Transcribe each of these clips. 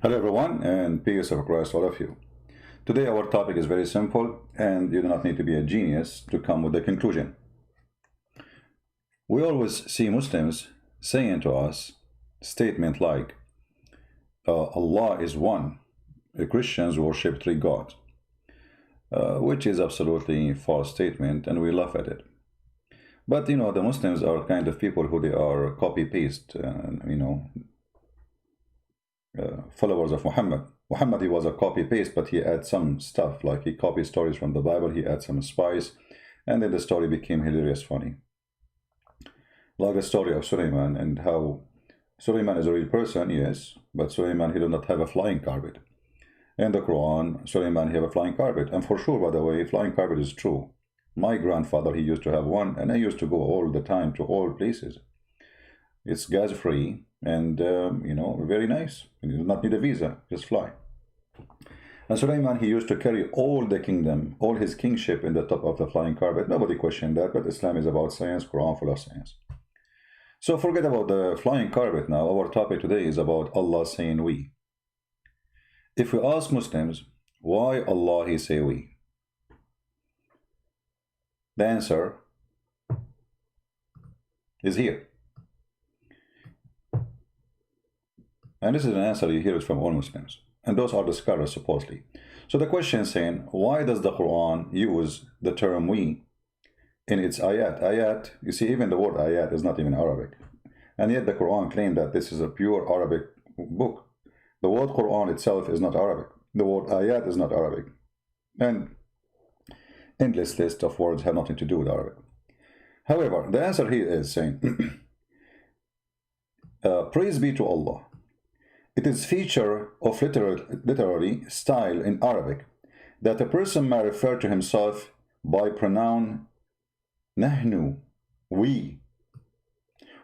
Hello everyone, and peace of Christ all of you. Today our topic is very simple, and you do not need to be a genius to come with the conclusion. We always see Muslims saying to us statement like, Allah is one. The Christians worship three gods, which is absolutely a false statement, and we laugh at it. But the Muslims are kind of people who they are copy-paste, followers of Muhammad. Muhammad, he was a copy-paste, but he had some stuff, like he copied stories from the Bible, he had some spice, and then the story became hilarious funny. Like the story of Suleiman, and how Suleiman is a real person, yes, but Suleiman, he did not have a flying carpet. In the Quran, Suleiman, he have a flying carpet, and for sure, by the way, flying carpet is true. My grandfather, he used to have one, and I used to go all the time to all places. It's gas-free, and very nice. You do not need a visa, just fly. And Suleiman, he used to carry all the kingdom, all his kingship in the top of the flying carpet. Nobody questioned that, but Islam is about science, Quran full of science. So forget about the flying carpet now. Our topic today is about Allah saying we. If we ask Muslims, why Allah he say we? The answer is here. And this is an answer you hear it from all Muslims. And those are the scholars, supposedly. So the question is saying, why does the Quran use the term we in its ayat? Ayat, you see, even the word ayat is not even Arabic. And yet the Quran claimed that this is a pure Arabic book. The word Quran itself is not Arabic. The word ayat is not Arabic. And endless list of words have nothing to do with Arabic. However, the answer here is saying, praise be to Allah. It is feature of literary style in Arabic that a person may refer to himself by pronoun nahnu, we,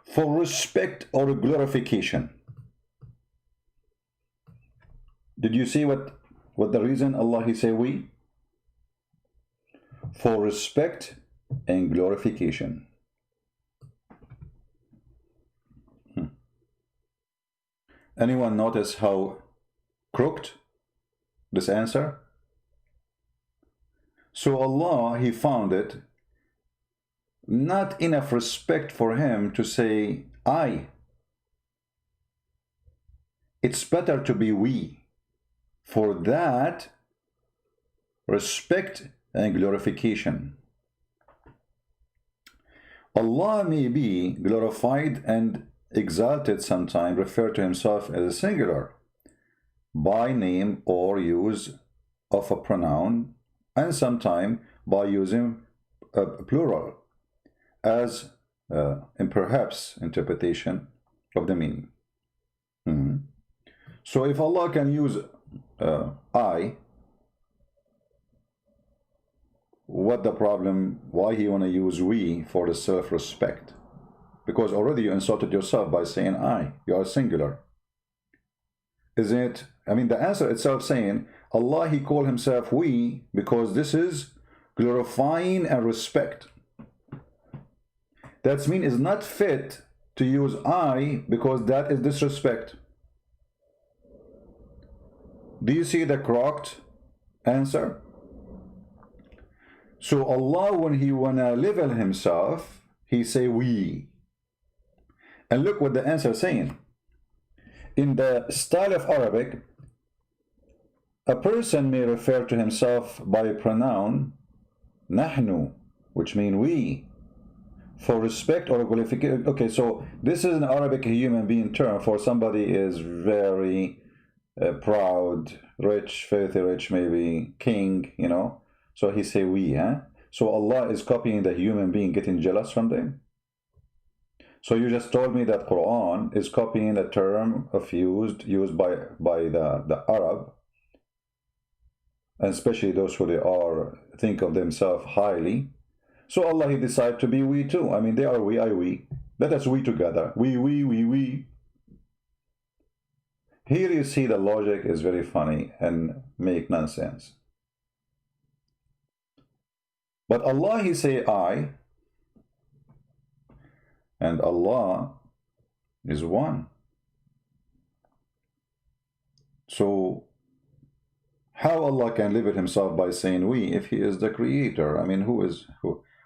for respect or glorification. Did you see what the reason Allah he say we? For respect and glorification. Anyone notice how crooked this answer? So Allah, he found it not enough respect for him to say I. It's better to be we. For that, respect and glorification. Allah may be glorified and exalted sometime, refer to himself as a singular by name or use of a pronoun, and sometime by using a plural as in perhaps interpretation of the meaning. So if Allah can use I, what the problem? Why he want to use we for the self-respect? Because already you insulted yourself by saying I. You are singular. Isn't it? I mean, the answer itself saying, Allah, he called himself we because this is glorifying and respect. That means it's not fit to use I because that is disrespect. Do you see the correct answer? So Allah, when he wanna level himself, he say we. And look what the answer is saying. In the style of Arabic, a person may refer to himself by a pronoun nahnu, which means we, for respect or qualification. Okay, so this is an Arabic human being term for somebody is very proud, rich, filthy rich, maybe king, So he say we, huh? So Allah is copying the human being, getting jealous from them. So you just told me that Quran is copying a term of used by the Arab, and especially those who think of themselves highly. So Allah, he decided to be we too. I mean, they are we, I we. Let us we together. We. Here you see the logic is very funny and make nonsense. But Allah, he say I, and Allah is one. So how Allah can limit himself by saying we if he is the creator? I mean,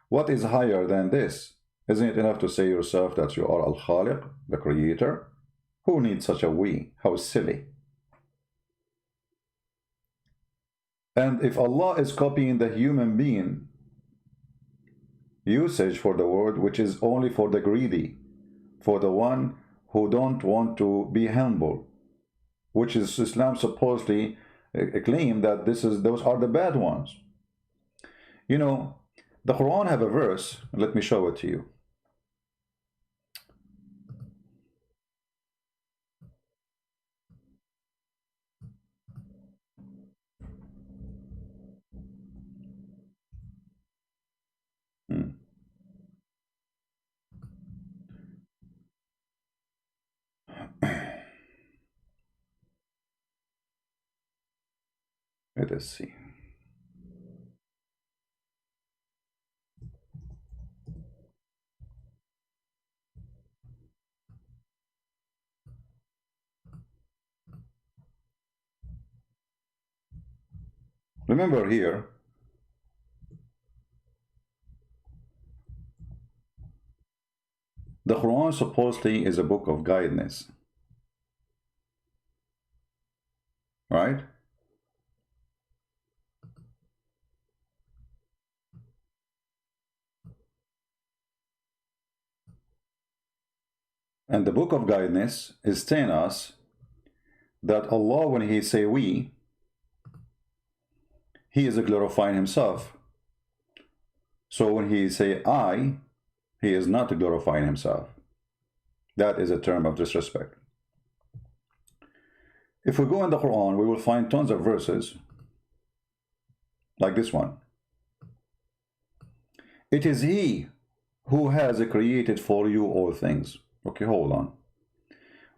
what is higher than this? Isn't it enough to say yourself that you are al-Khaliq, the creator? Who needs such a we? How silly. And if Allah is copying the human being usage for the word, which is only for the greedy, for the one who don't want to be humble, which is Islam supposedly claim that those are the bad ones. You know, the Quran have a verse, let me show it to you. Let us see. Remember here, the Quran supposedly is a book of guidance, right? And the book of guidance is telling us that Allah, when he say we, he is glorifying himself. So when he say I, he is not glorifying himself. That is a term of disrespect. If we go in the Quran, we will find tons of verses like this one. It is he who has created for you all things. Okay, hold on.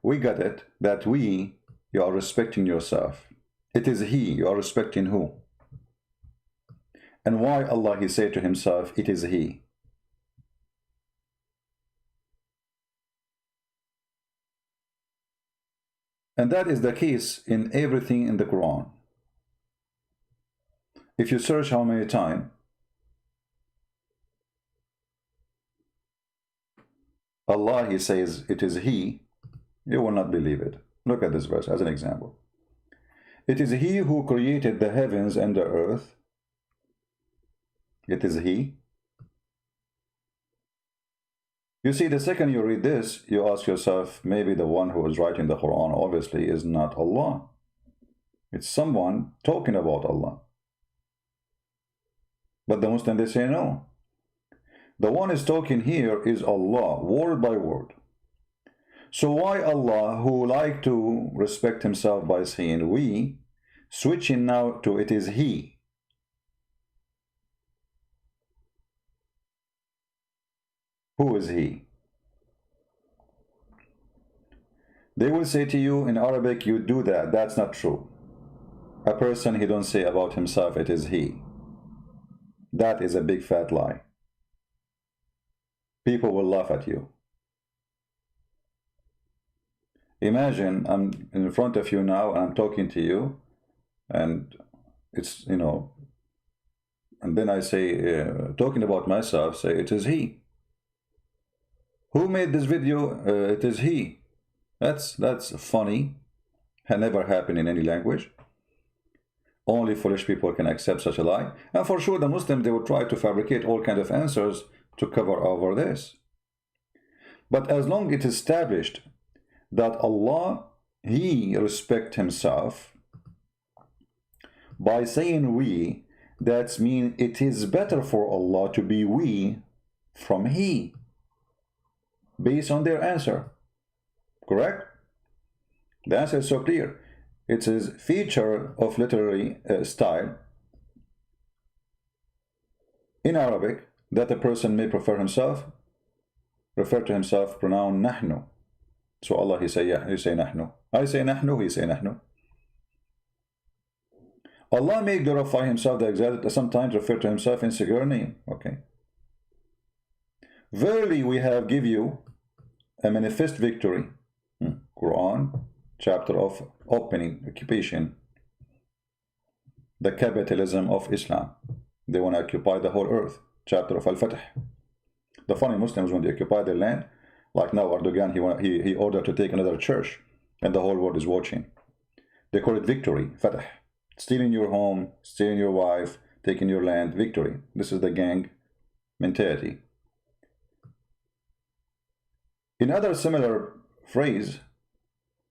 We got it, that we, you are respecting yourself. It is he, you are respecting who? And why Allah, he said to himself, it is he? And that is the case in everything in the Quran. If you search how many times Allah, he says, it is he, you will not believe it. Look at this verse as an example. It is he who created the heavens and the earth. It is he. You see, the second you read this, you ask yourself, maybe the one who is writing the Quran obviously is not Allah. It's someone talking about Allah. But the Muslim, they say no. The one is talking here is Allah, word by word. So why Allah, who like to respect himself by saying we, switching now to it is he? Who is he? They will say to you in Arabic, you do that. That's not true. A person, he don't say about himself, it is he. That is a big fat lie. People will laugh at you. Imagine I'm in front of you now and I'm talking to you, and it's, you know, and then I say, talking about myself, say it is he. Who made this video? It is he. That's funny. Had never happened in any language. Only foolish people can accept such a lie. And for sure the Muslims, they will try to fabricate all kinds of answers to cover over this. But as long as it is established that Allah, he respects himself by saying we, that means it is better for Allah to be we from he, based on their answer. Correct? The answer is so clear. It is feature of literary style in Arabic that a person may refer to himself pronoun nahnu. So Allah, he say nahnu. I say nahnu, he say nahnu. Allah may glorify himself, the exalted, sometimes refer to himself in singular name. Okay. Verily we have give you a manifest victory. Quran chapter of opening, occupation, the capitalism of Islam. They want to occupy the whole earth, chapter of Al-Fatih. The funny Muslims, when they occupy their land, like now Erdogan, he ordered to take another church, and the whole world is watching. They call it victory, Fatah. Stealing your home, stealing your wife, taking your land, victory. This is the gang mentality. In other similar phrase,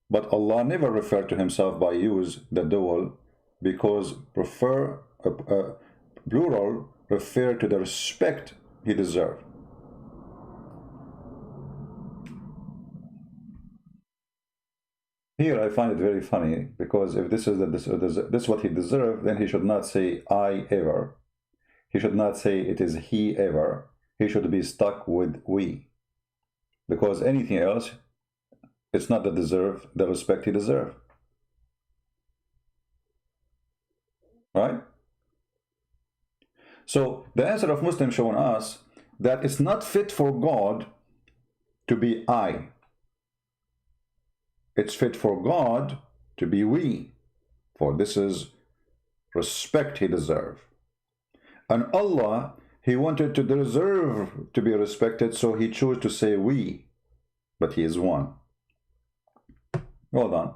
but Allah never referred to himself by use the dual, because plural refer to the respect he deserved. Here I find it very funny, because if this is what he deserved, then he should not say I ever. He should not say it is he ever. He should be stuck with we. Because anything else, it's not the respect he deserved. Right? So the answer of Muslims showing us that it's not fit for God to be I. It's fit for God to be we. For this is respect he deserves. And Allah, he wanted to deserve to be respected, so he chose to say we. But he is one. Hold on.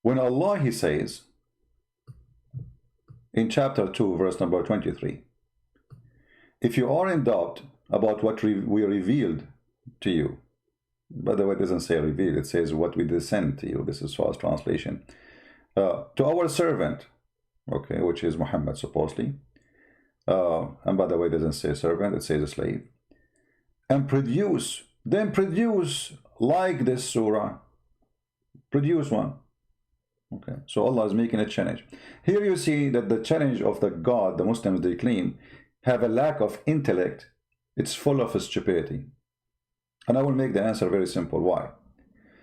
When Allah, he says, in chapter 2, verse number 23, if you are in doubt about what we revealed to you, by the way, it doesn't say revealed, it says what we descend to you. This is false translation. To our servant, okay, which is Muhammad supposedly. And by the way, it doesn't say servant, it says a slave. And then produce like this surah. Produce one. Okay, so Allah is making a challenge. Here you see that the challenge of the God, the Muslims they claim, have a lack of intellect. It's full of stupidity. And I will make the answer very simple. Why?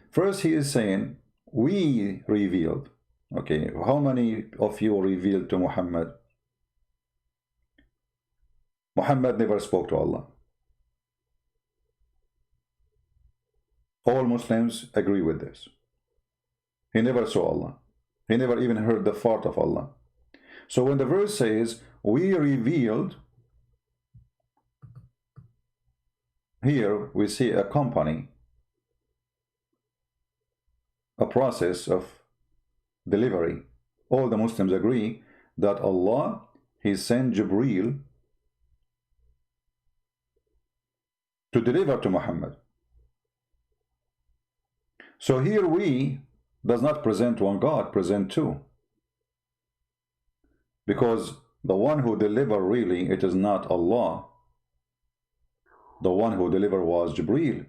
First, he is saying, we revealed. Okay, how many of you revealed to Muhammad? Muhammad never spoke to Allah. All Muslims agree with this. He never saw Allah. He never even heard the fart of Allah. So when the verse says, we revealed, here we see a company, a process of delivery. All the Muslims agree that Allah, he sent Jibreel to deliver to Muhammad. So here we does not present one God, present two. Because the one who delivered really, it is not Allah. The one who delivered was Jibreel.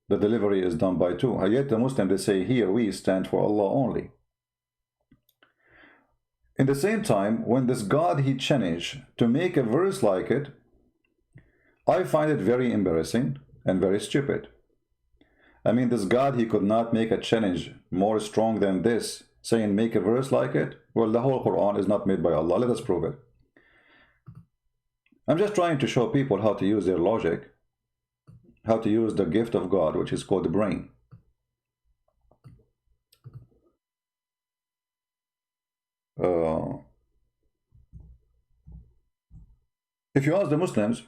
The delivery is done by two. Yet the Muslims, they say here we stand for Allah only. In the same time, when this God he changed to make a verse like it, I find it very embarrassing and very stupid. I mean, this God, he could not make a challenge more strong than this, saying make a verse like it. Well, the whole Quran is not made by Allah. Let us prove it. I'm just trying to show people how to use their logic, how to use the gift of God, which is called the brain. If you ask the Muslims,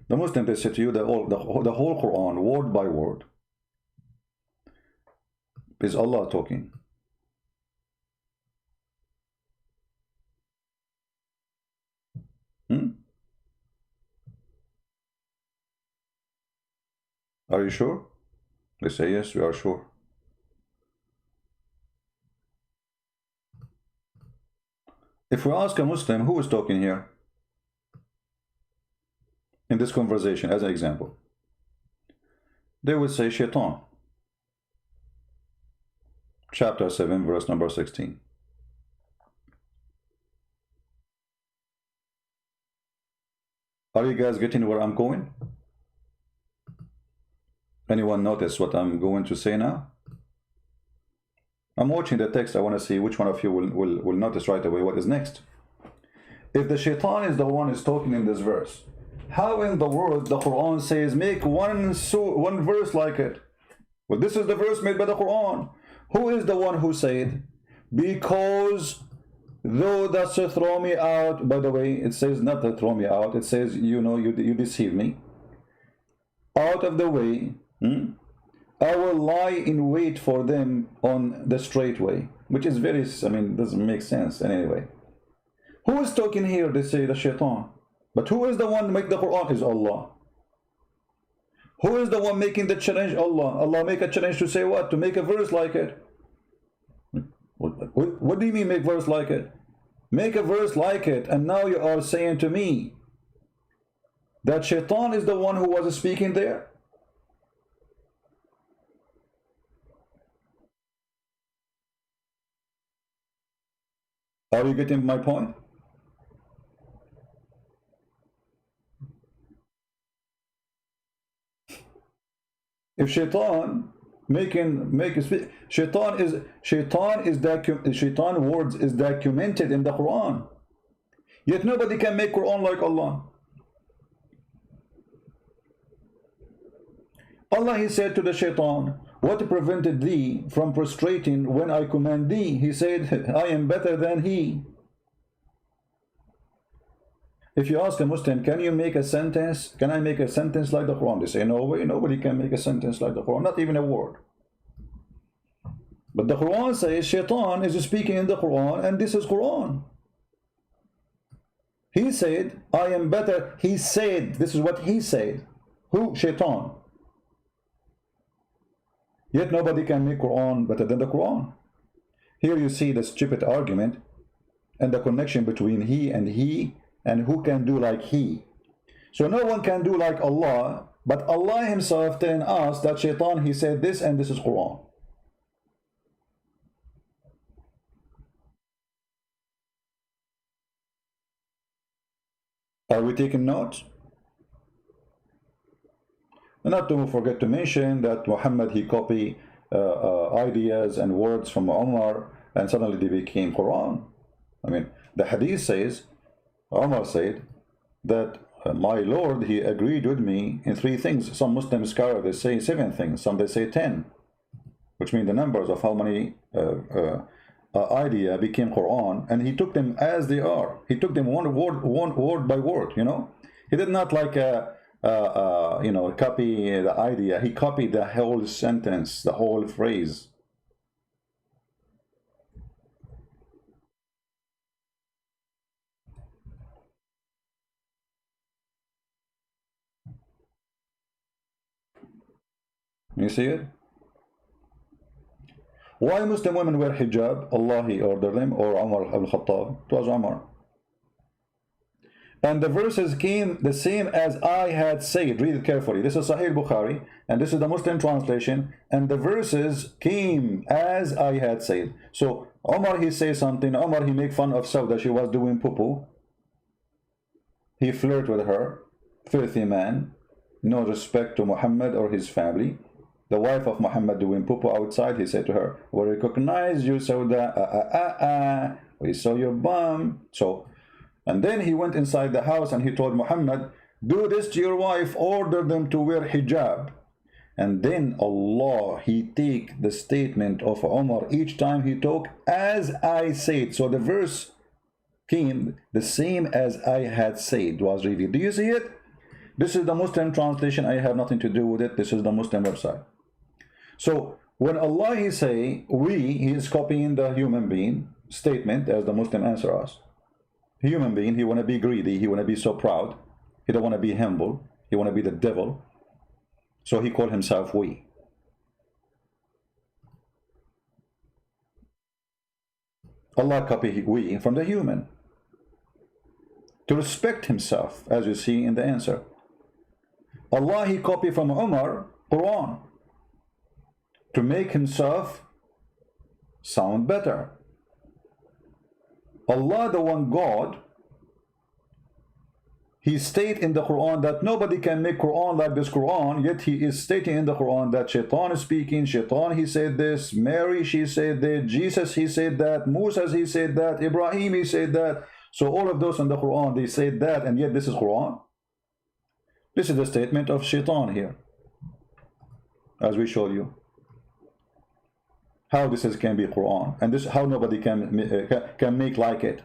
they say to you that the whole Quran, word by word, is Allah talking. Are you sure? They say, yes, we are sure. If we ask a Muslim, who is talking here in this conversation, as an example, they would say Shaitan. Chapter 7, verse number 16. Are you guys getting where I'm going? Anyone notice what I'm going to say now? I'm watching the text. I want to see which one of you will notice right away what is next. If the shaitan is the one who's talking in this verse, how in the world the Quran says make one verse like it? Well, this is the verse made by the Quran. Who is the one who said, because though that's to throw me out, by the way, it says not to throw me out, it says, you know, you deceive me, out of the way, I will lie in wait for them on the straight way, which is very, I mean, doesn't make sense anyway. Who is talking here? They say the shaitan. But who is the one to make the Quran? Is Allah. Who is the one making the challenge? Allah. Allah make a challenge to say what? To make a verse like it. What do you mean make verse like it? Make a verse like it, and now you are saying to me that shaitan is the one who was speaking there? Are you getting my point? If shaitan shaitan words is documented in the Quran, yet nobody can make Quran like Allah. Allah, he said to the shaitan, what prevented thee from prostrating when I command thee? He said, I am better than he. If you ask a Muslim, can you make a sentence? Can I make a sentence like the Quran? They say, no way, nobody can make a sentence like the Quran, not even a word. But the Quran says shaitan is speaking in the Quran, and this is Quran. He said, I am better. He said, this is what he said. Who? Shaitan. Yet nobody can make Quran better than the Quran. Here you see the stupid argument and the connection between he, and who can do like he. So no one can do like Allah, but Allah himself telling us that shaitan, he said this, and this is Quran. Are we taking notes? And not to forget to mention that Muhammad, he copied ideas and words from Umar, and suddenly they became Quran. I mean, the hadith says, Umar said that my Lord, he agreed with me in 3 things. Some Muslim scholars, they say 7 things, some they say 10, which mean the numbers of how many idea became Quran, and he took them as they are. He took them one word by word, you know. He did not like you know, copy the idea. He copied the whole sentence, the whole phrase. You see it? Why Muslim women wear hijab? Allah, he ordered them, or Umar al-Khattab? It was Umar. And the verses came the same as I had said. Read it carefully. This is Sahih Bukhari, and this is the Muslim translation. And the verses came as I had said. So Umar, he says something. Umar, he make fun of Sauda. She was doing poo-poo. He flirt with her. Filthy man. No respect to Muhammad or his family. The wife of Muhammad doing poo-poo outside, he said to her, we recognize you, Sauda. We saw your bum. So, and then he went inside the house and he told Muhammad, do this to your wife, order them to wear hijab. And then Allah, he take the statement of Umar each time he talked, as I said. So the verse came the same as I had said was revealed. Do you see it? This is the Muslim translation. I have nothing to do with it. This is the Muslim website. So when Allah, he say we, he is copying the human being statement as the Muslim answer us. Human being, he want to be greedy, he want to be so proud, he don't want to be humble, he want to be the devil, so he called himself we. Allah copy we from the human to respect himself, as you see in the answer. Allah, he copied from Umar Quran to make himself sound better. Allah, the one God, he states in the Quran that nobody can make Quran like this Quran, yet he is stating in the Quran that Shaitan is speaking, Shaitan he said this, Mary she said that, Jesus he said that, Moses he said that, Ibrahim he said that. So all of those in the Quran, they said that, and yet this is Quran. This is the statement of Shaitan here, as we showed you. How this can be Quran, and this how nobody can make like it.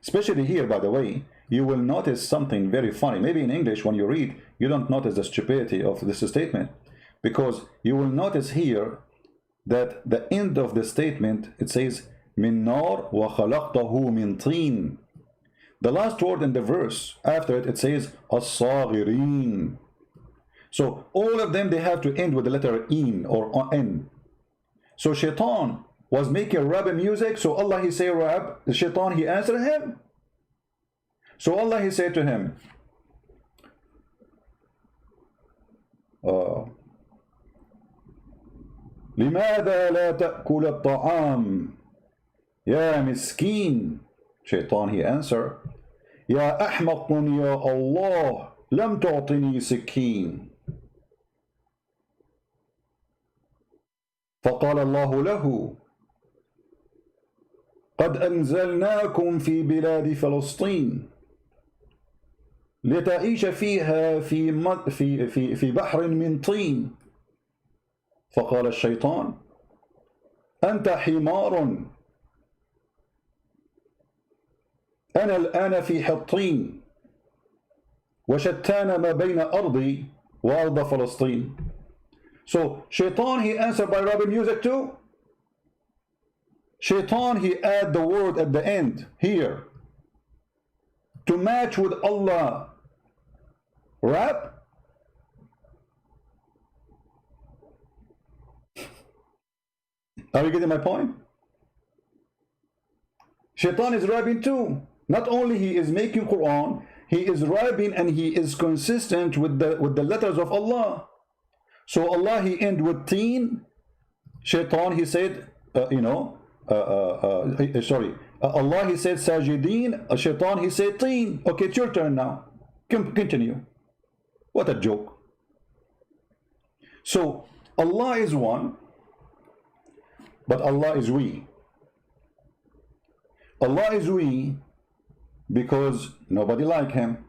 Especially here, by the way, you will notice something very funny. Maybe in English, when you read, you don't notice the stupidity of this statement, because you will notice here that the end of the statement, it says min nar wa khalaqtahu min tin. The last word in the verse after it, it says as-saghirin. So all of them, they have to end with the letter in or n. So Shaitan was making rap music, so Allah he say rap, the Shaitan he answered him. So Allah he said to him, لماذا لا تأكل الطعام يا مسكين. Shaitan he answered, يا أحمق يا الله لم تعطني سكين. فقال الله له قد أنزلناكم في بلاد فلسطين لتعيش فيها في بحر من طين. فقال الشيطان أنت حمار أنا الآن في حطين وشتان ما بين أرضي وأرض فلسطين. So Shaitan he answered by rapping music too. Shaitan he add the word at the end here to match with Allah rap. Are you getting my point? Shaitan is rapping too. Not only he is making Quran, he is rapping and he is consistent with the letters of Allah. So Allah he end with teen. Shaitan he said sorry, Allah he said sajideen. Shaitan he said teen. Okay, it's your turn now. Continue. What a joke. So Allah is one, but Allah is we. Allah is we because nobody like him.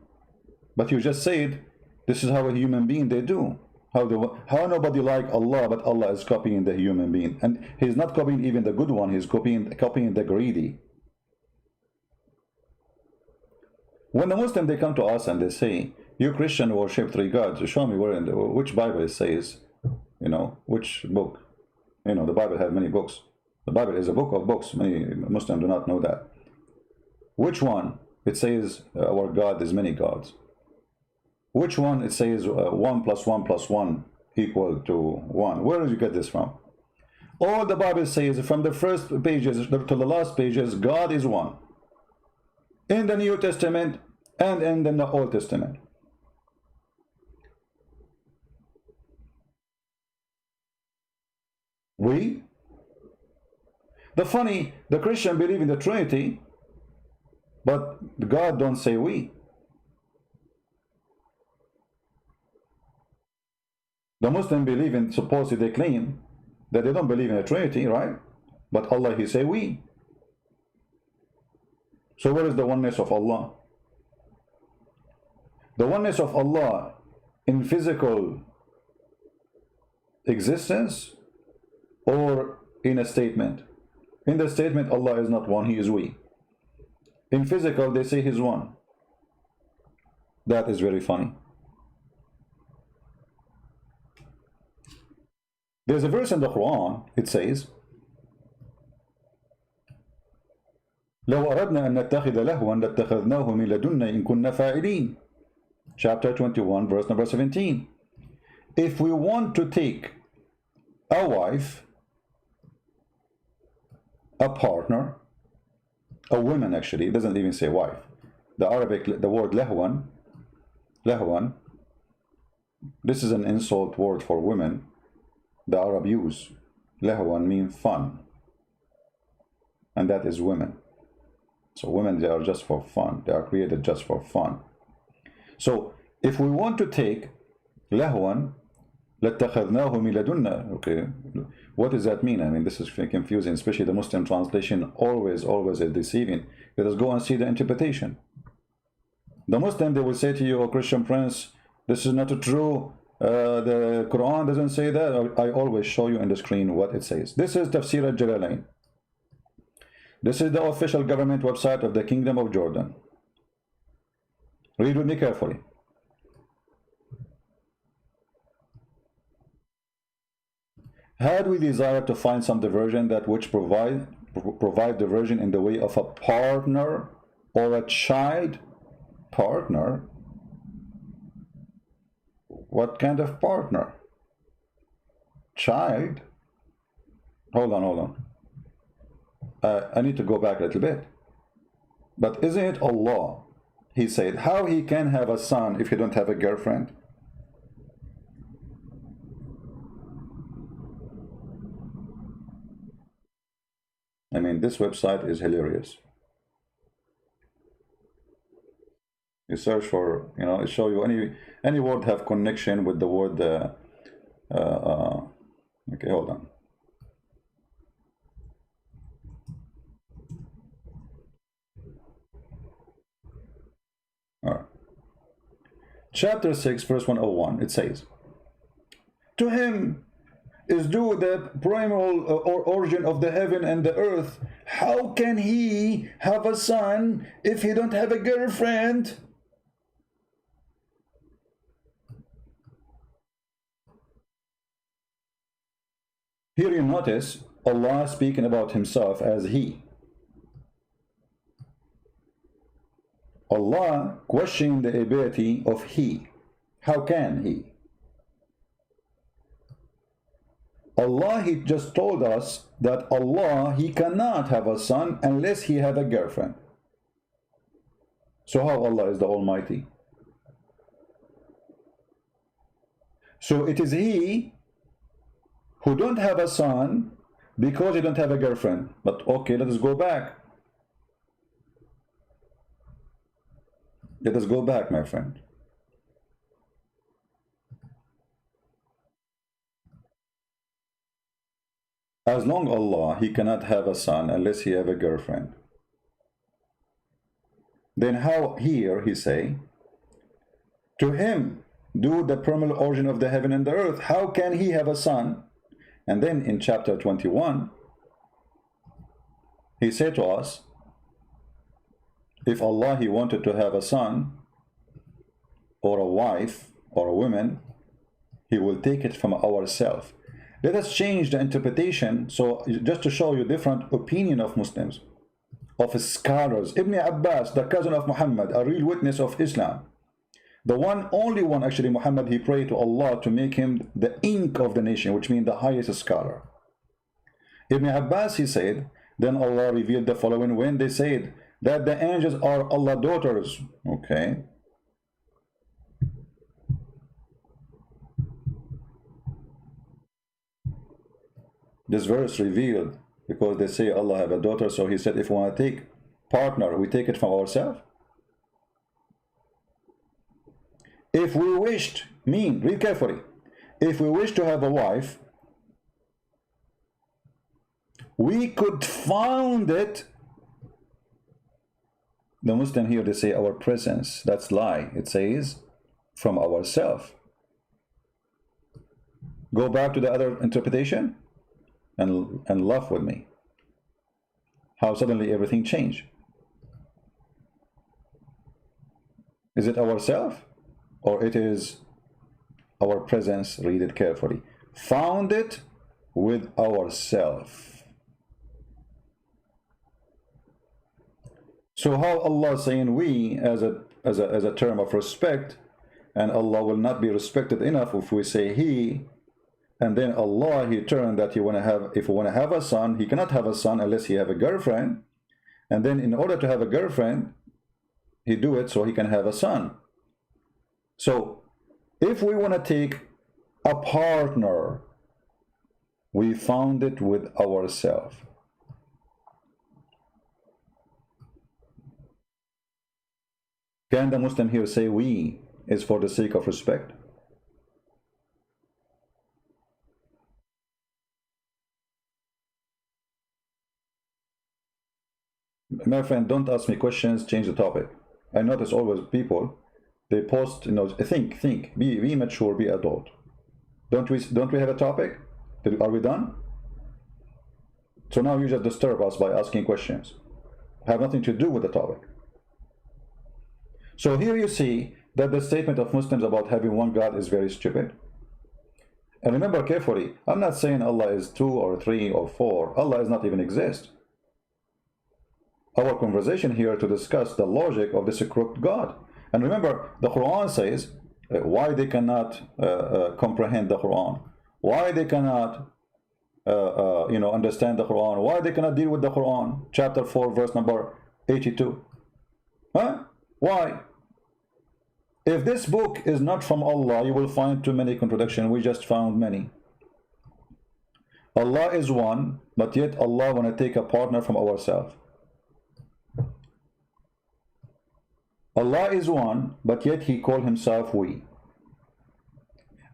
But you just said this is how a human being they do. How nobody like Allah, but Allah is copying the human being, and he's not copying even the good one, he's copying the greedy. When the Muslims they come to us and they say, you Christian worship three gods, show me where in which Bible it says, which book. The Bible has many books. The Bible is a book of books. Many Muslims do not know that. Which one it says our God is many gods? Which one it says 1 + 1 + 1 equal to 1? Where did you get this from? All the Bible says from the first pages to the last pages, God is one. In the New Testament and in the Old Testament. We? The Christian believe in the Trinity, but God don't say we. The Muslim believe in, supposedly they claim that they don't believe in a Trinity, right? But Allah, he say we. So where is the oneness of Allah? The oneness of Allah in physical existence or in a statement? In the statement, Allah is not one, he is we. In physical, they say he's one. That is very funny. There's a verse in the Quran, it says, لو أردنا أن نتخذ لهوا لاتخذناه من لدنا إن كنا فاعلين. Chapter 21, verse number 17. If we want to take a wife, a partner, a woman actually, it doesn't even say wife. The Arabic, the word lahwan, this is an insult word for women. The Arab use. Lahwan means fun. And that is women. So women, they are just for fun. They are created just for fun. So if we want to take لهوا لاتخذناه من لدنا, okay, what does that mean? I mean, this is confusing, especially the Muslim translation always is deceiving. Let us go and see the interpretation. The Muslim, they will say to you, oh Christian Prince, this is not true. The Quran doesn't say that. I always show you on the screen what it says. This is Tafsir al-Jalalain. This is the official government website of the Kingdom of Jordan. Read with me carefully. Had we desired to find some diversion that which provide diversion in the way of a partner or a child? Partner? What kind of partner? Child? Hold on. I need to go back a little bit. But isn't it Allah? He said, how he can have a son if he don't have a girlfriend? I mean, this website is hilarious. You search for, you know, it show you any word have connection with the word. Okay, hold on. All right. Chapter 6, verse 101. It says, "To him is due the primal origin of the heaven and the earth. How can he have a son if he don't have a girlfriend?" Here you notice Allah speaking about himself as he. Allah questioning the ability of he. How can he? Allah, he just told us that Allah, he cannot have a son unless he have a girlfriend. So how Allah is the Almighty? So it is he who don't have a son because he don't have a girlfriend. But okay, let us go back. Let us go back, my friend. As long Allah, he cannot have a son unless he have a girlfriend. Then how here he say, to him due the primal origin of the heaven and the earth, how can he have a son? And then in chapter 21, he said to us, if Allah, he wanted to have a son or a wife or a woman, he will take it from ourselves. Let us change the interpretation, so just to show you different opinion of Muslims, of scholars. Ibn Abbas, the cousin of Muhammad, a real witness of Islam, the only one actually, Muhammad, he prayed to Allah to make him the ink of the nation, which means the highest scholar. Ibn Abbas, he said, then Allah revealed the following when they said that the angels are Allah's daughters. Okay. This verse revealed because they say Allah have a daughter, so he said if we want to take partner, we take it from ourselves. If we wished, read carefully, if we wish to have a wife, we could found it. The Muslim here, they say our presence. That's lie. It says from ourselves. Go back to the other interpretation and laugh with me. How suddenly everything changed. Is it ourselves? Or it is our presence? Read it carefully. Found it with ourselves. So how Allah saying we as a term of respect, and Allah will not be respected enough if we say he, and then Allah, he turned that if you want to have a son, he cannot have a son unless he have a girlfriend, and then in order to have a girlfriend, he do it so he can have a son. So if we want to take a partner, we found it with ourselves. Can the Muslim here say we is for the sake of respect? My friend, don't ask me questions, change the topic. I notice always people, they post, think, be mature, be adult. Don't we have a topic? Are we done? So now you just disturb us by asking questions. Have nothing to do with the topic. So here you see that the statement of Muslims about having one God is very stupid. And remember carefully, I'm not saying Allah is 2 or 3 or 4. Allah does not even exist. Our conversation here to discuss the logic of this crooked God. And remember, the Quran says why they cannot comprehend the Quran, why they cannot understand the Quran, why they cannot deal with the Quran. Chapter 4, verse number 82. Huh? Why? If this book is not from Allah, you will find too many contradictions. We just found many. Allah is one, but yet Allah want to take a partner from ourselves. Allah is one, but yet he called himself we.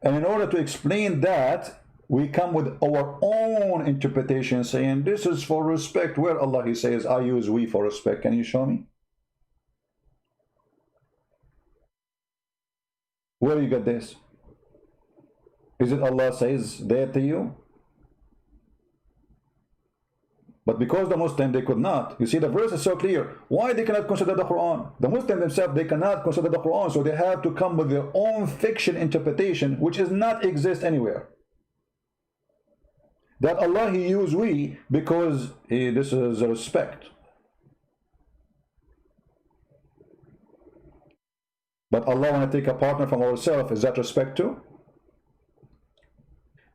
And in order to explain that, we come with our own interpretation saying this is for respect. Where Allah he says, I use we for respect. Can you show me? Where you get this? Is it Allah says that to you? But because the Muslim, they could not. You see, the verse is so clear. Why they cannot consider the Quran? The Muslim themselves, they cannot consider the Quran, so they have to come with their own fiction interpretation, which does not exist anywhere. That Allah, he used we because this is a respect. But Allah want to take a partner from ourselves, is that respect too?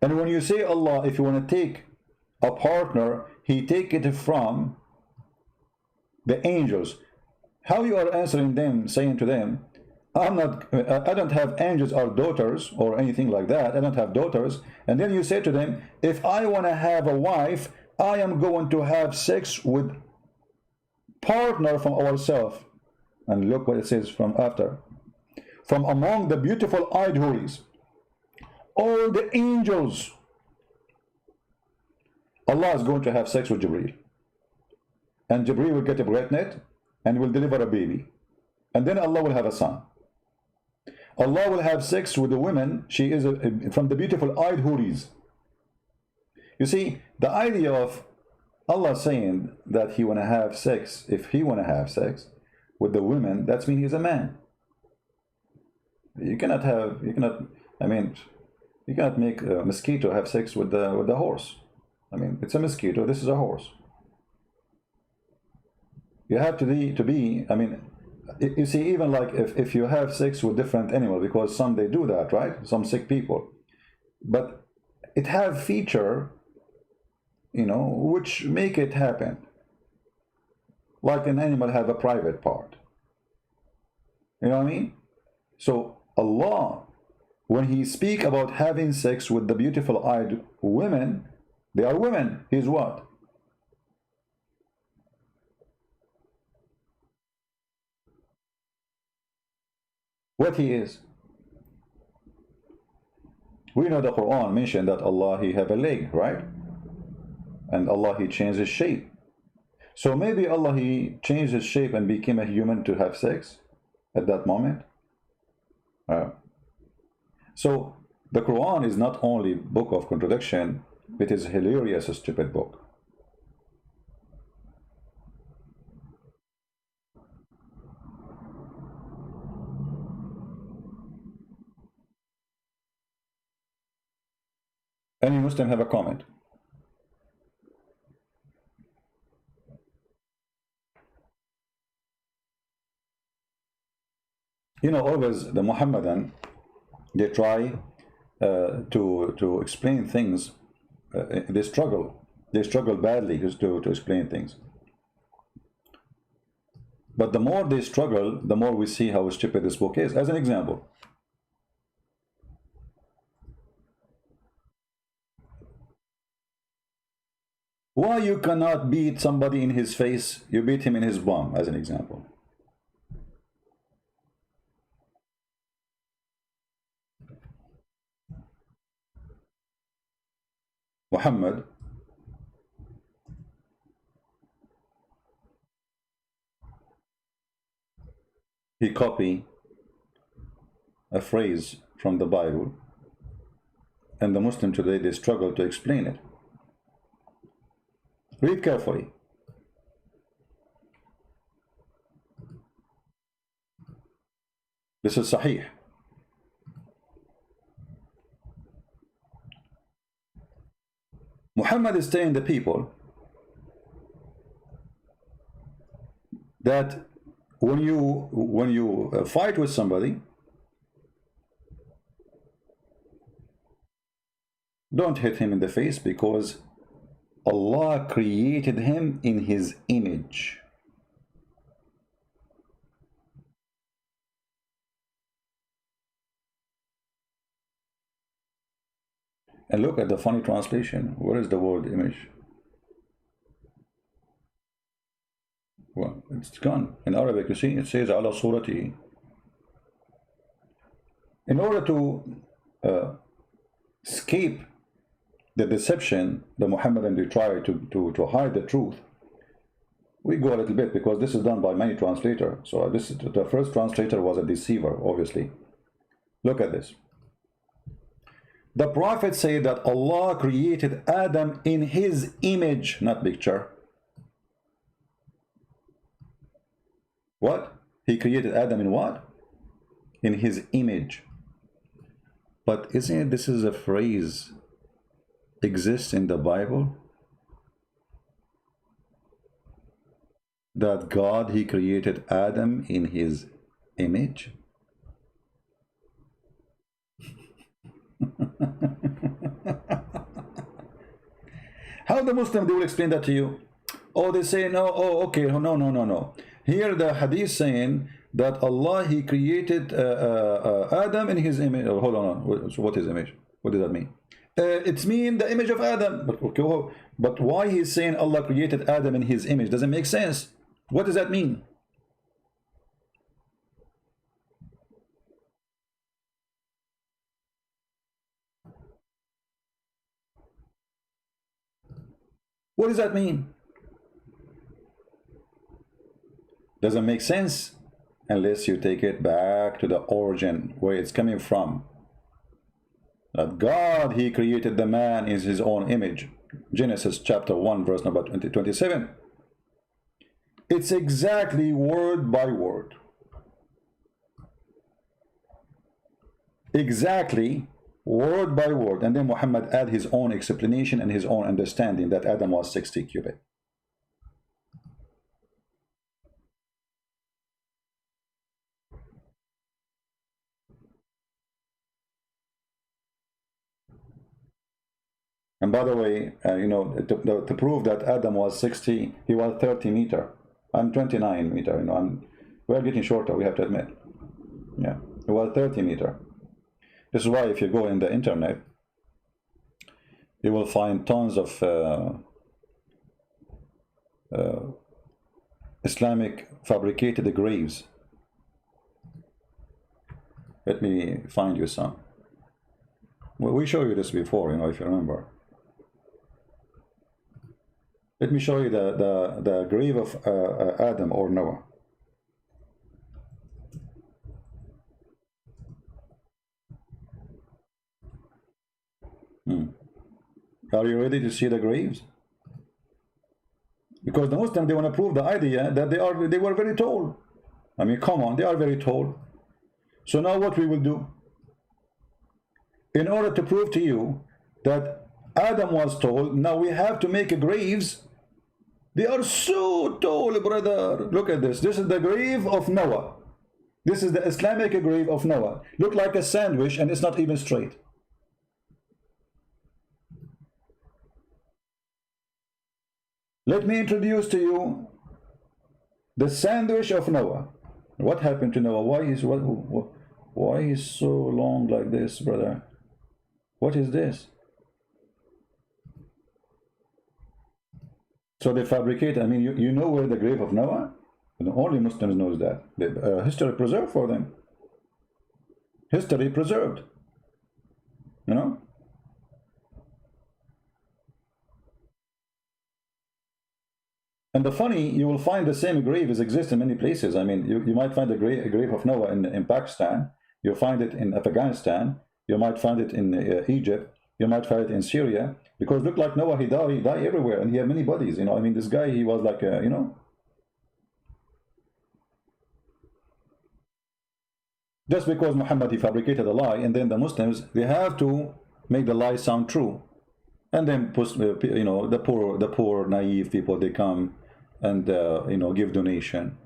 And when you say Allah, if you want to take a partner, he take it from the angels. How you are answering them, saying to them, I don't have angels or daughters or anything like that. I don't have daughters. And then you say to them, if I want to have a wife, I am going to have sex with partner from ourselves. And look what it says from after. From among the beautiful eyed houris, all the angels, Allah is going to have sex with Jibreel. And Jibreel will get pregnant and will deliver a baby. And then Allah will have a son. Allah will have sex with a woman. She is from the beautiful eyed houris. You see, the idea of Allah saying that he want to have sex, if he want to have sex with the women, that means he's a man. You cannot make a mosquito have sex with the horse. I mean, it's a mosquito, this is a horse. You have to be, I mean, you see, even like if you have sex with different animals, because some they do that, right? Some sick people. But it have feature, which make it happen. Like an animal have a private part. You know what I mean? So Allah, when he speak about having sex with the beautiful eyed women, they are women. He's what? What he is. We know the Quran mentioned that Allah, he have a leg, right? And Allah, he changed his shape. So maybe Allah, he changed his shape and became a human to have sex at that moment. So the Quran is not only book of contradiction, it is hilarious, a stupid book. Any Muslim have a comment? Always the Muhammadan, they try to explain things. They struggle badly to explain things. But the more they struggle, the more we see how stupid this book is. As an example, why you cannot beat somebody in his face, you beat him in his bum, as an example. Muhammad he copied a phrase from the Bible, and the Muslim today, they struggle to explain it. Read carefully. This is Sahih. Muhammad is telling the people that when you fight with somebody, don't hit him in the face, because Allah created him in his image. And look at the funny translation. Where is the word image? Well, it's gone. In Arabic, you see, it says ala surati. In order to escape the deception, the Muhammadan, they try to hide the truth. We go a little bit, because this is done by many translators. So the first translator was a deceiver, obviously. Look at this. The Prophet said that Allah created Adam in his image, not picture. What? He created Adam in what? In his image. But isn't it, this is a phrase exists in the Bible? That God, he created Adam in his image? How the Muslim, they will explain that to you? Oh, they say no. Oh, okay. No. Here the hadith saying that Allah, he created Adam in his image. Oh, hold on. So what is image? What does that mean? It's mean the image of Adam. But okay, but why he's saying Allah created Adam in his image? Doesn't make sense. What does that mean? What does that mean? Doesn't make sense unless you take it back to the origin, where it's coming from. That God, he created the man in his own image. Genesis chapter 1, verse number 27. It's exactly word by word. Exactly word by word. And then Muhammad add his own explanation and his own understanding that Adam was 60 cubit. And by the way, you know, to prove that Adam was 60, he was 30 meter. I'm 29 meter. You know, we're getting shorter, we have to admit. Yeah, he was 30 meter. This is why if you go in the internet, you will find tons of Islamic fabricated graves. Let me find you some. Well, we showed you this before, you know, if you remember. Let me show you the grave of Adam or Noah. Are you ready to see the graves? Because the Muslims, they want to prove the idea that they were very tall. I mean, come on, they are very tall. So now what we will do, in order to prove to you that Adam was tall, now we have to make graves. They are so tall, brother. Look at this. This is the grave of Noah. This is the Islamic grave of Noah. Look like a sandwich, and it's not even straight. Let me introduce to you the sandwich of Noah. What happened to Noah? Why is so long like this, brother? What is this? So they fabricate. I mean, you know where the grave of Noah? Only Muslims knows that. History preserved for them. History preserved. You know. And the funny, you will find the same grave is exist in many places. I mean, you might find a grave of Noah in Pakistan. You'll find it in Afghanistan. You might find it in Egypt. You might find it in Syria. Because look like Noah, he died everywhere, and he had many bodies. You know, I mean, this guy, he was like, you know. Just because Muhammad, he fabricated a lie, and then the Muslims, they have to make the lie sound true. And then, you know, the poor, naive people, they come and, you know, give donation.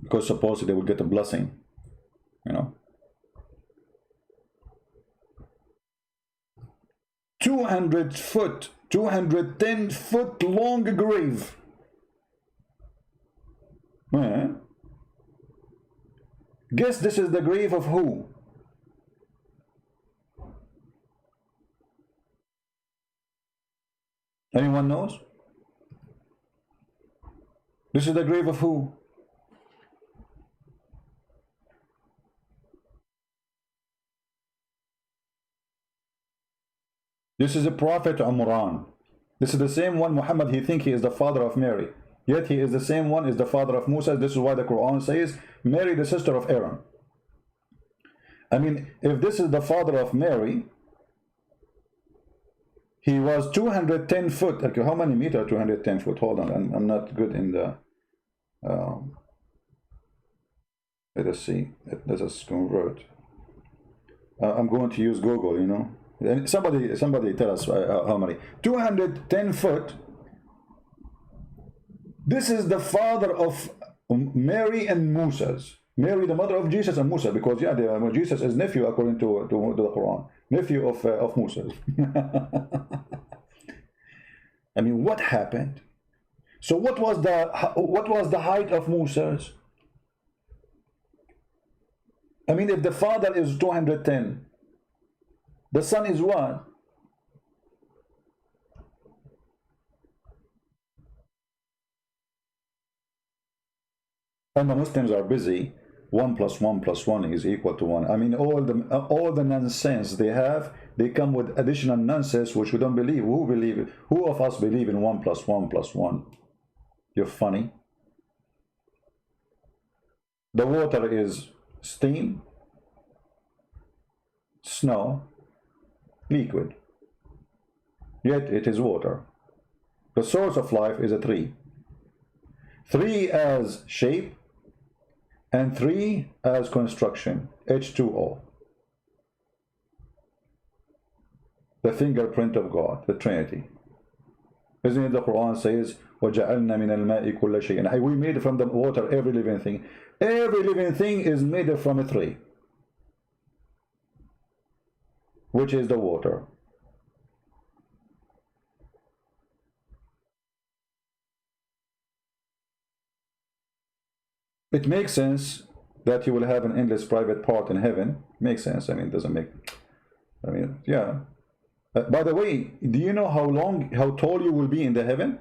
Because supposedly they will get a blessing, you know. 200 foot, 210 foot long grave. Guess this is the grave of who? Anyone knows? This is the grave of who? This is the Prophet Umran. This is the same one Muhammad, he thinks he is the father of Mary. Yet he is the same one, is the father of Musa. This is why the Quran says, Mary, the sister of Aaron. I mean, if this is the father of Mary, he was 210 foot. Okay, how many meter 210 foot? Hold on, I'm not good in the... let us see. Let us convert. I'm going to use Google, you know. Somebody tell us how many. 210 foot. This is the father of Mary and Moses. Mary, the mother of Jesus and Musa, because yeah, Jesus is nephew according to the Quran, nephew of Moses. I mean, what happened? So what was the height of Moses? I mean, if the father is 210, the son is what? And the Muslims are busy. 1 + 1 + 1 is equal to 1. I mean, all the nonsense they have, they come with additional nonsense which we don't believe. Who of us believe in 1 + 1 + 1? You're funny. The water is steam, snow, liquid. Yet it is water. The source of life is a tree. 3 as shape, and 3 as construction, H2O. The fingerprint of God, the Trinity. Isn't it the Quran says, وَجَعَلْنَا مِنَ الْمَاءِ كُلَّ شَيْءٍ. And we made from the water every living thing. Every living thing is made from a tree, which is the water. It makes sense that you will have an endless private part in heaven. Makes sense. I mean, it doesn't make... I mean, yeah. By the way, do you know how tall you will be in the heaven?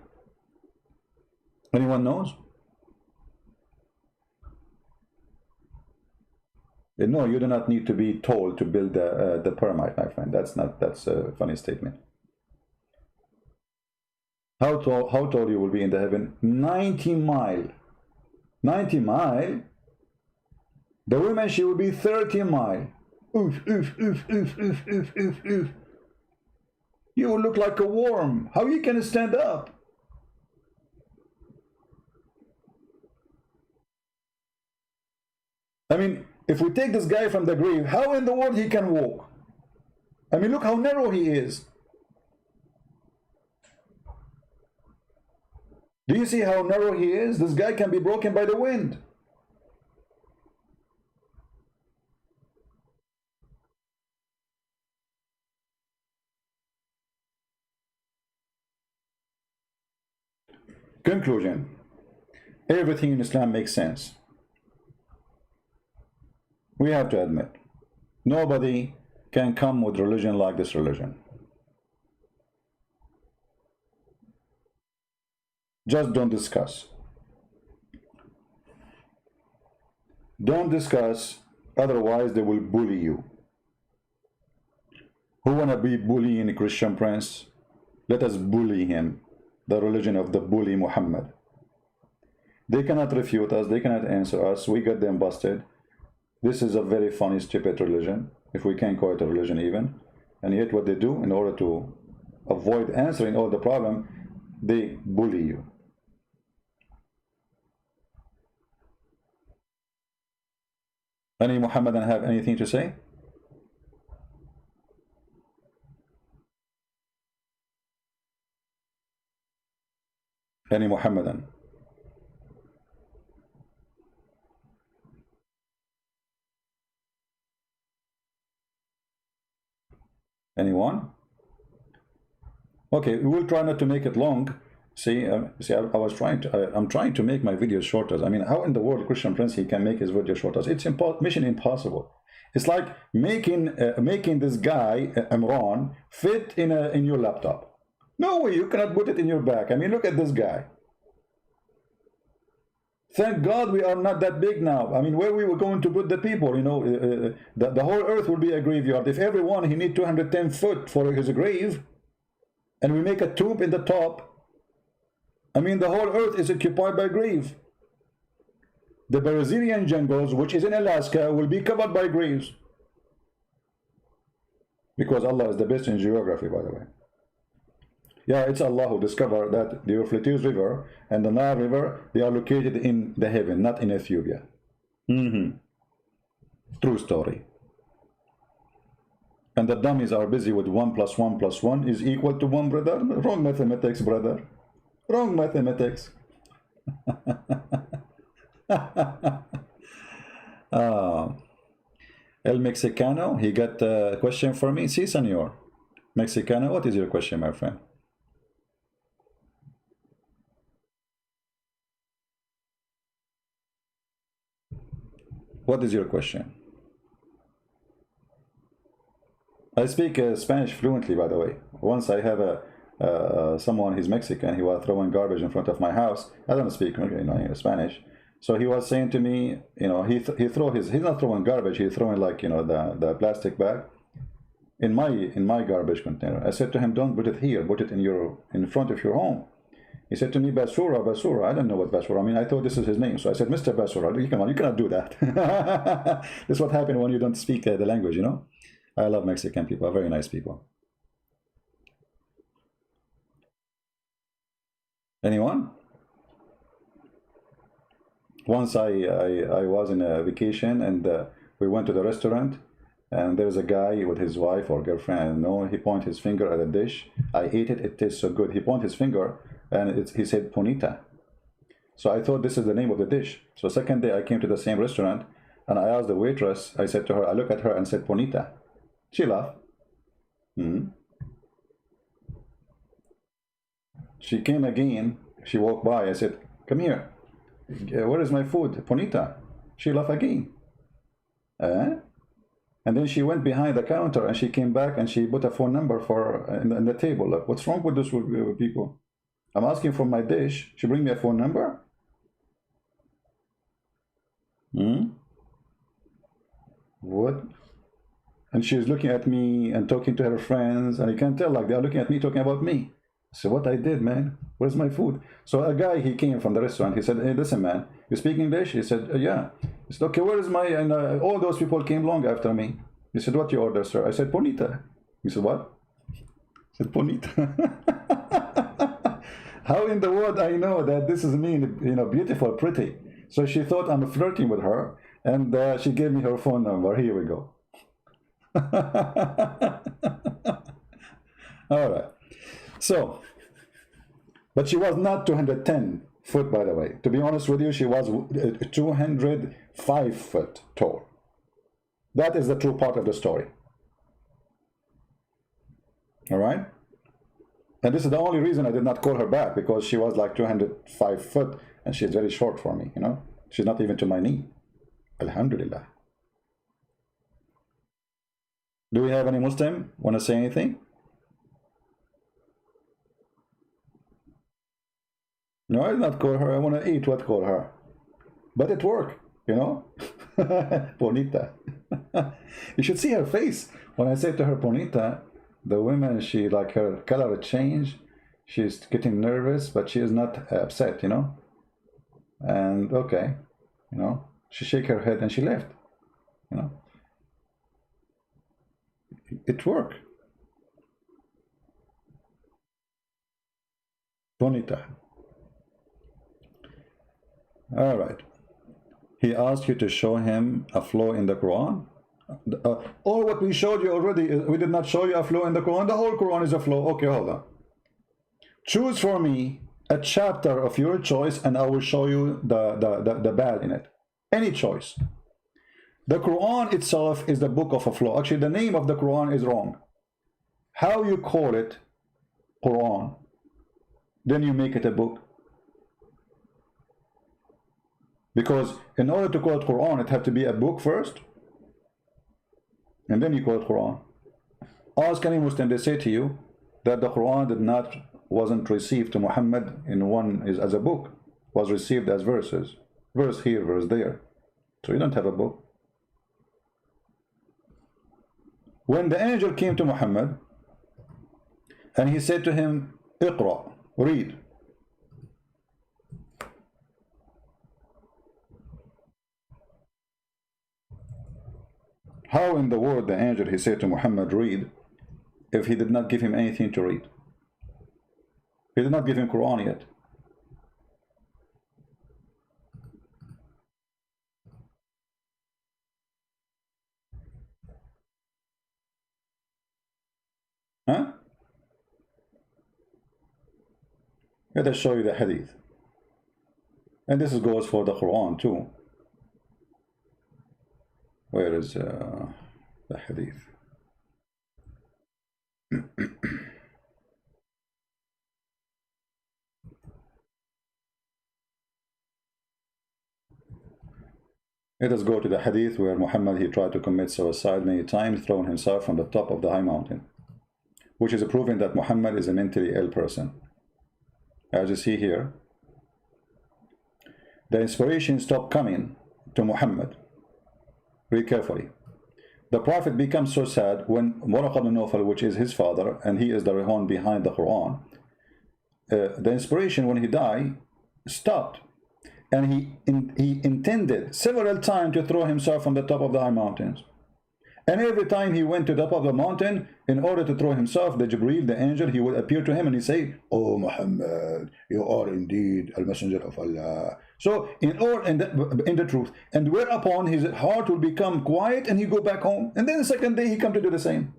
Anyone knows? No, you do not need to be tall to build the pyramid, my friend. That's a funny statement. How tall you will be in the heaven? 90 mile. 90 mile. The woman, she will be 30 mile. Oof, oof, oof, oof, oof, oof, oof, oof. You will look like a worm. How you can stand up? I mean, if we take this guy from the grave, how in the world he can walk? I mean, look how narrow he is. Do you see how narrow he is? This guy can be broken by the wind. Conclusion. Everything in Islam makes sense. We have to admit, nobody can come with religion like this religion. Just don't discuss. Don't discuss, otherwise they will bully you. Who wanna be bullying a Christian prince? Let us bully him. the religion of the bully Muhammad. They cannot refute us, they cannot answer us, we get them busted. This is a very funny, stupid religion, if we can call it a religion even. And yet what they do, in order to avoid answering all the problem, they bully you. Any Muhammadan have anything to say? Any Muhammadan? Anyone? Okay, we will try not to make it long. See, I'm trying to make my videos shorter. I mean, how in the world Christian Prince he can make his video shorter? It's mission impossible. It's like making this guy Imran fit in your laptop. No way, you cannot put it in your back. I mean, look at this guy. Thank God we are not that big now. I mean, where we were going to put the people, you know, the whole earth will be a graveyard. If everyone, he need 210 foot for his grave, and we make a tomb in the top, I mean, the whole earth is occupied by grave. The Brazilian jungles, which is in Alaska, will be covered by graves. Because Allah is the best in geography, by the way. Yeah, it's Allah who discovered that the Euphrates River and the Nile River, they are located in the heaven, not in Ethiopia. True story. And the dummies are busy with 1 + 1 + 1 is equal to 1, brother. Wrong mathematics, brother. Wrong mathematics. El Mexicano, he got a question for me. Si, senor. Mexicano, what is your question, my friend? What is your question? I speak Spanish fluently, by the way. Once I have someone, he's Mexican, he was throwing garbage in front of my house. I don't speak, you know, Spanish. So he was saying to me, you know, he's not throwing garbage, he's throwing, like, you know, the plastic bag in my garbage container. I said to him, don't put it here, put it in front of your home. He said to me, Basura, Basura. I don't know what Basura. I mean, I thought this is his name. So I said, Mr. Basura, come on, you cannot do that. This is what happens when you don't speak the language, you know. I love Mexican people, very nice people. Anyone? Once I was in a vacation, and we went to the restaurant, and there's a guy with his wife or girlfriend, I don't know, he pointed his finger at a dish. I ate it, it tastes so good. He pointed his finger, and he said Ponita. So I thought this is the name of the dish. So second day I came to the same restaurant, and I asked the waitress, I said to her, I looked at her and said Ponita. She laughed. She came again, she walked by, I said, come here. Where is my food? Ponita. She laughed again. And then she went behind the counter, and she came back and she put a phone number for in the table. Like, what's wrong with those people? I'm asking for my dish. She bring me a phone number? What? And she's looking at me and talking to her friends, and you can tell, like, they're looking at me talking about me. So what I did, man, where's my food? So a guy, he came from the restaurant. He said, hey, listen, man, you speak English? He said, yeah. He said, okay, where is my, and all those people came long after me. He said, what you order, sir? I said, Ponita. He said, what? I said, Ponita. How in the world I know that this is me, you know, beautiful, pretty? So she thought I'm flirting with her, and she gave me her phone number. Here we go. All right. So, but she was not 210 foot, by the way. To be honest with you, she was 205 foot tall. That is the true part of the story. All right? And this is the only reason I did not call her back, because she was like 205 foot, and she's very short for me, you know? She's not even to my knee. Alhamdulillah. Do we have any Muslim want to say anything? No, I did not call her. I want to eat what call her. But it worked, you know? Bonita. You should see her face. When I said to her, Bonita, the woman, she, like, her color changed. She's getting nervous, but she is not upset, you know. And okay, you know, she shake her head and she left, you know. It worked. Bonita. All right. He asked you to show him a flaw in the Quran. Or what we showed you already, we did not show you a flaw in the Quran. The whole Quran is a flaw. Okay, hold on. Choose for me a chapter of your choice and I will show you the bad in it. Any choice. The Quran itself is the book of a flaw. Actually, the name of the Quran is wrong. How you call it Quran, then you make it a book. Because in order to call it Quran, it had to be a book first, and then you call it Quran. Ask any Muslim, they say to you that the Quran wasn't received to Muhammad in one as a book, was received as verses, verse here, verse there. So you don't have a book. When the angel came to Muhammad and he said to him, Iqra, read. How in the world the angel, he said to Muhammad, read, if he did not give him anything to read? He did not give him Quran yet. Huh? Let us show you the hadith. And this goes for the Quran too. Where is the hadith? Let us go to the hadith where Muhammad, he tried to commit suicide many times, throwing himself from the top of the high mountain, which is proving that Muhammad is a mentally ill person. As you see here, the inspiration stopped coming to Muhammad. Read carefully. The Prophet becomes so sad when Waraq ibn Nawfal, which is his father, and he is the Rehan behind the Quran, the inspiration when he died stopped. And he intended several times to throw himself from the top of the high mountains. And every time he went to the top of the mountain, in order to throw himself, the Jibreel, the angel, he would appear to him and he say, "Oh Muhammad, you are indeed a messenger of Allah." So in the truth, and whereupon his heart will become quiet and he go back home. And then the second day he come to do the same.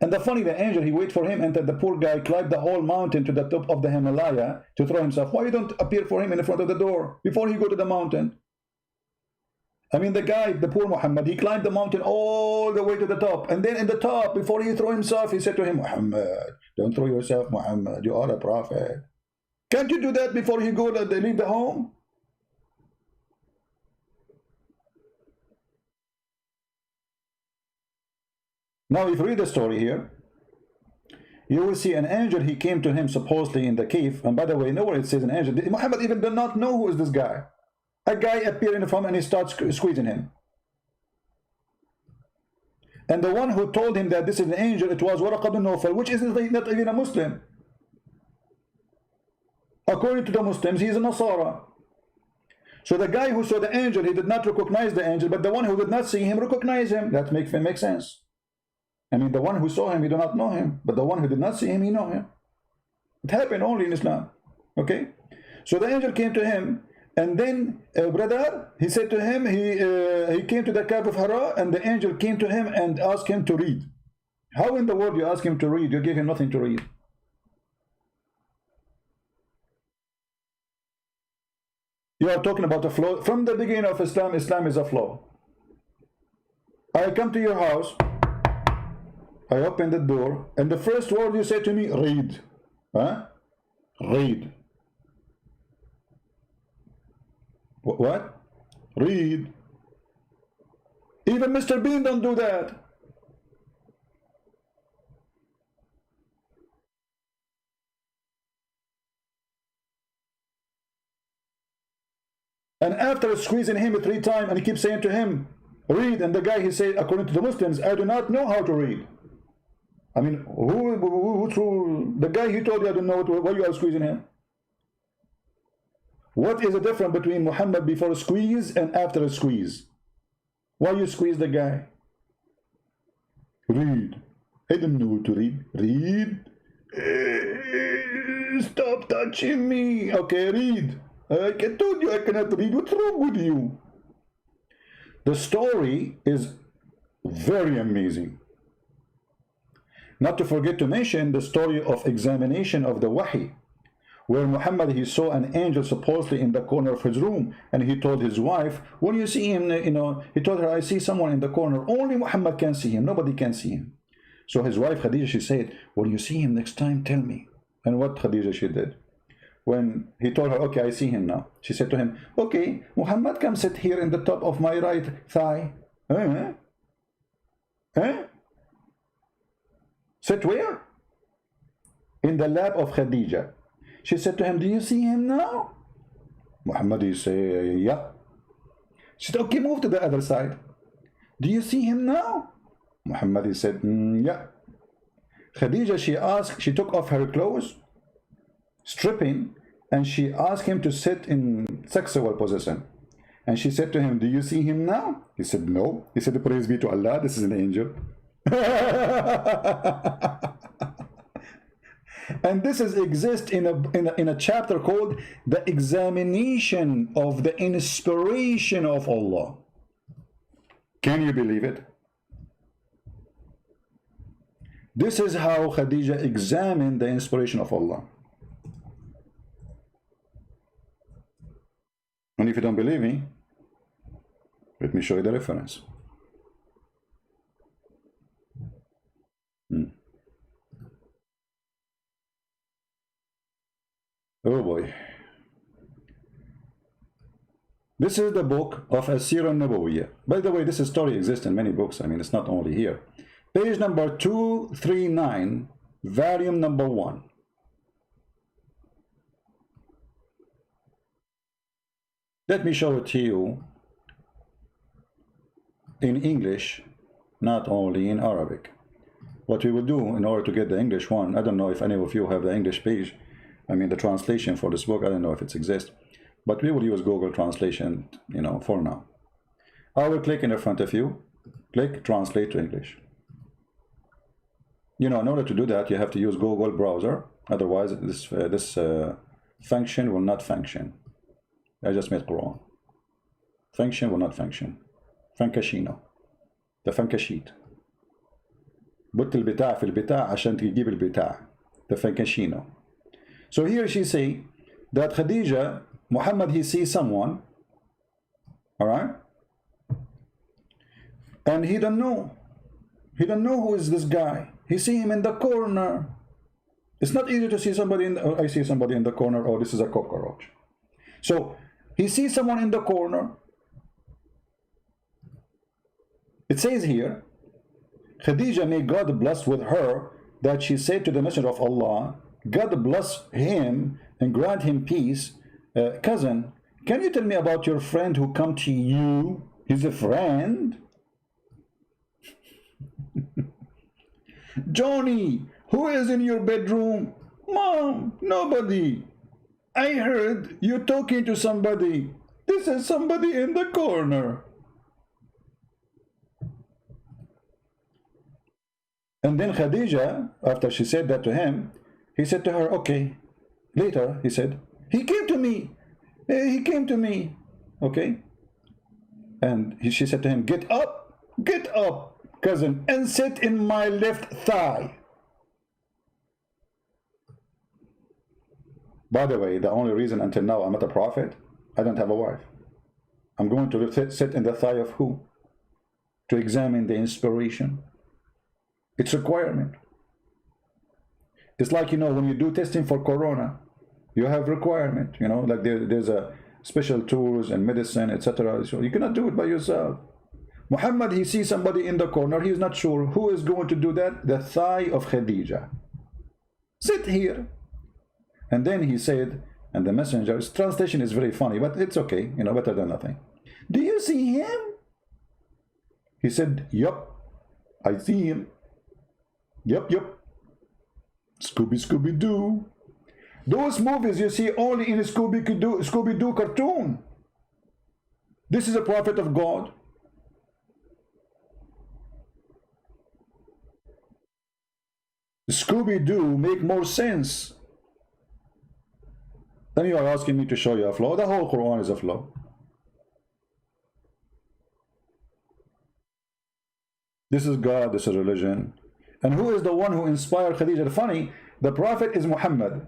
And the funny, the angel, he wait for him, and the poor guy climbed the whole mountain to the top of the Himalaya to throw himself. Why you don't appear for him in the front of the door before he go to the mountain? I mean, the guy, the poor Muhammad, he climbed the mountain all the way to the top. And then in the top, before he threw himself, he said to him, "Muhammad, don't throw yourself, Muhammad. You are a prophet. Can't you do that before you go to leave the home?" Now, if you read the story here, you will see an angel, he came to him supposedly in the cave. And by the way, nowhere it says an angel. Muhammad even did not know who is this guy. A guy appeared in front and he starts squeezing him. And the one who told him that this is an angel, it was Waraq ibn Nawfal, which is not even a Muslim. According to the Muslims, he is a Nasara. So the guy who saw the angel, he did not recognize the angel, but the one who did not see him recognized him. That makes sense. I mean, the one who saw him, he did not know him, but the one who did not see him, he know him. It happened only in Islam. Okay? So the angel came to him, and then, brother, he said to him, he came to the cave of Hira, and the angel came to him and asked him to read. How in the world you ask him to read? You give him nothing to read. You are talking about a flaw. From the beginning of Islam, Islam is a flaw. I come to your house, I open the door, and the first word you say to me, read. Huh? Read. What? Read. Even Mr. Bean don't do that. And after squeezing him 3 times, and he keeps saying to him, read, and the guy, he said, according to the Muslims, I do not know how to read. I mean, who threw the guy? He told you, I don't know why you are squeezing him. What is the difference between Muhammad before a squeeze and after a squeeze? Why you squeeze the guy? Read. I don't know what to read. Read. Stop touching me. Okay, read. I told you I cannot read. What's wrong with you? The story is very amazing. Not to forget to mention the story of examination of the whay, where Muhammad, he saw an angel supposedly in the corner of his room, and he told his wife, when you see him, he told her, I see someone in the corner. Only Muhammad can see him. Nobody can see him. So his wife Khadija, she said, when you see him next time, tell me. And what Khadija, she did? When he told her, okay, I see him now, she said to him, okay, Muhammad, come sit here in the top of my right thigh. Sit where? In the lap of Khadija. She said to him, do you see him now? Muhammad, he said, yeah. She said, okay, move to the other side. Do you see him now? Muhammad, he said, yeah. Khadija, she took off her clothes, stripping, and she asked him to sit in sexual position. And she said to him, do you see him now? He said, no. He said, praise be to Allah, this is an angel. And this exists in a chapter called the examination of the inspiration of Allah. Can you believe it? This is how Khadija examined the inspiration of Allah. And if you don't believe me, let me show you the reference. Oh boy. This is the book of As-Sirah Nabawiyya. By the way, this story exists in many books. I mean, it's not only here. Page number 239, volume number 1. Let me show it to you in English, not only in Arabic. What we will do in order to get the English one, I don't know if any of you have the English page, I mean the translation for this book, I don't know if it exists, but we will use Google Translation, for now. I will click in front of you, click Translate to English. In order to do that, you have to use Google browser, otherwise this function will not function. I just made Quran. Function will not function. فانكشينو. ده فانكشيت. بط البتاع في البتاع عشان تجيب البتاع. ده فانكشينو. So here she say that Khadija, Muhammad, he sees someone, all right, and he don't know who is this guy. He see him in the corner. It's not easy to see somebody I see somebody in the corner. Oh, this is a cockroach. So he sees someone in the corner. It says here, Khadija, may God bless with her, that she said to the Messenger of Allah, God bless him and grant him peace. Cousin, can you tell me about your friend who come to you? He's a friend. Johnny, who is in your bedroom? Mom, nobody. I heard you talking to somebody. This is somebody in the corner. And then Khadija, after she said that to him, he said to her, okay. Later, he said, he came to me. He came to me. Okay. And she said to him, get up, cousin, and sit in my left thigh. By the way, the only reason until now I'm not a prophet, I don't have a wife. I'm going to sit in the thigh of who? To examine the inspiration. It's a requirement. It's like, when you do testing for corona, you have requirement, like there's a special tools and medicine, etc. So you cannot do it by yourself. Muhammad, he sees somebody in the corner, he is not sure who is going to do that. The thigh of Khadija. Sit here. And then he said, and the messenger's translation is very funny, but it's okay, better than nothing. Do you see him? He said, yup, I see him. Yep, yep. Scooby-Doo. Those movies you see only in Scooby-Doo cartoon. This is a prophet of God. Scooby-Doo make more sense. Then you are asking me to show you a flaw. The whole Quran is a flaw. This is God, this is religion. And who is the one who inspired Khadija? Funny, the prophet is Muhammad.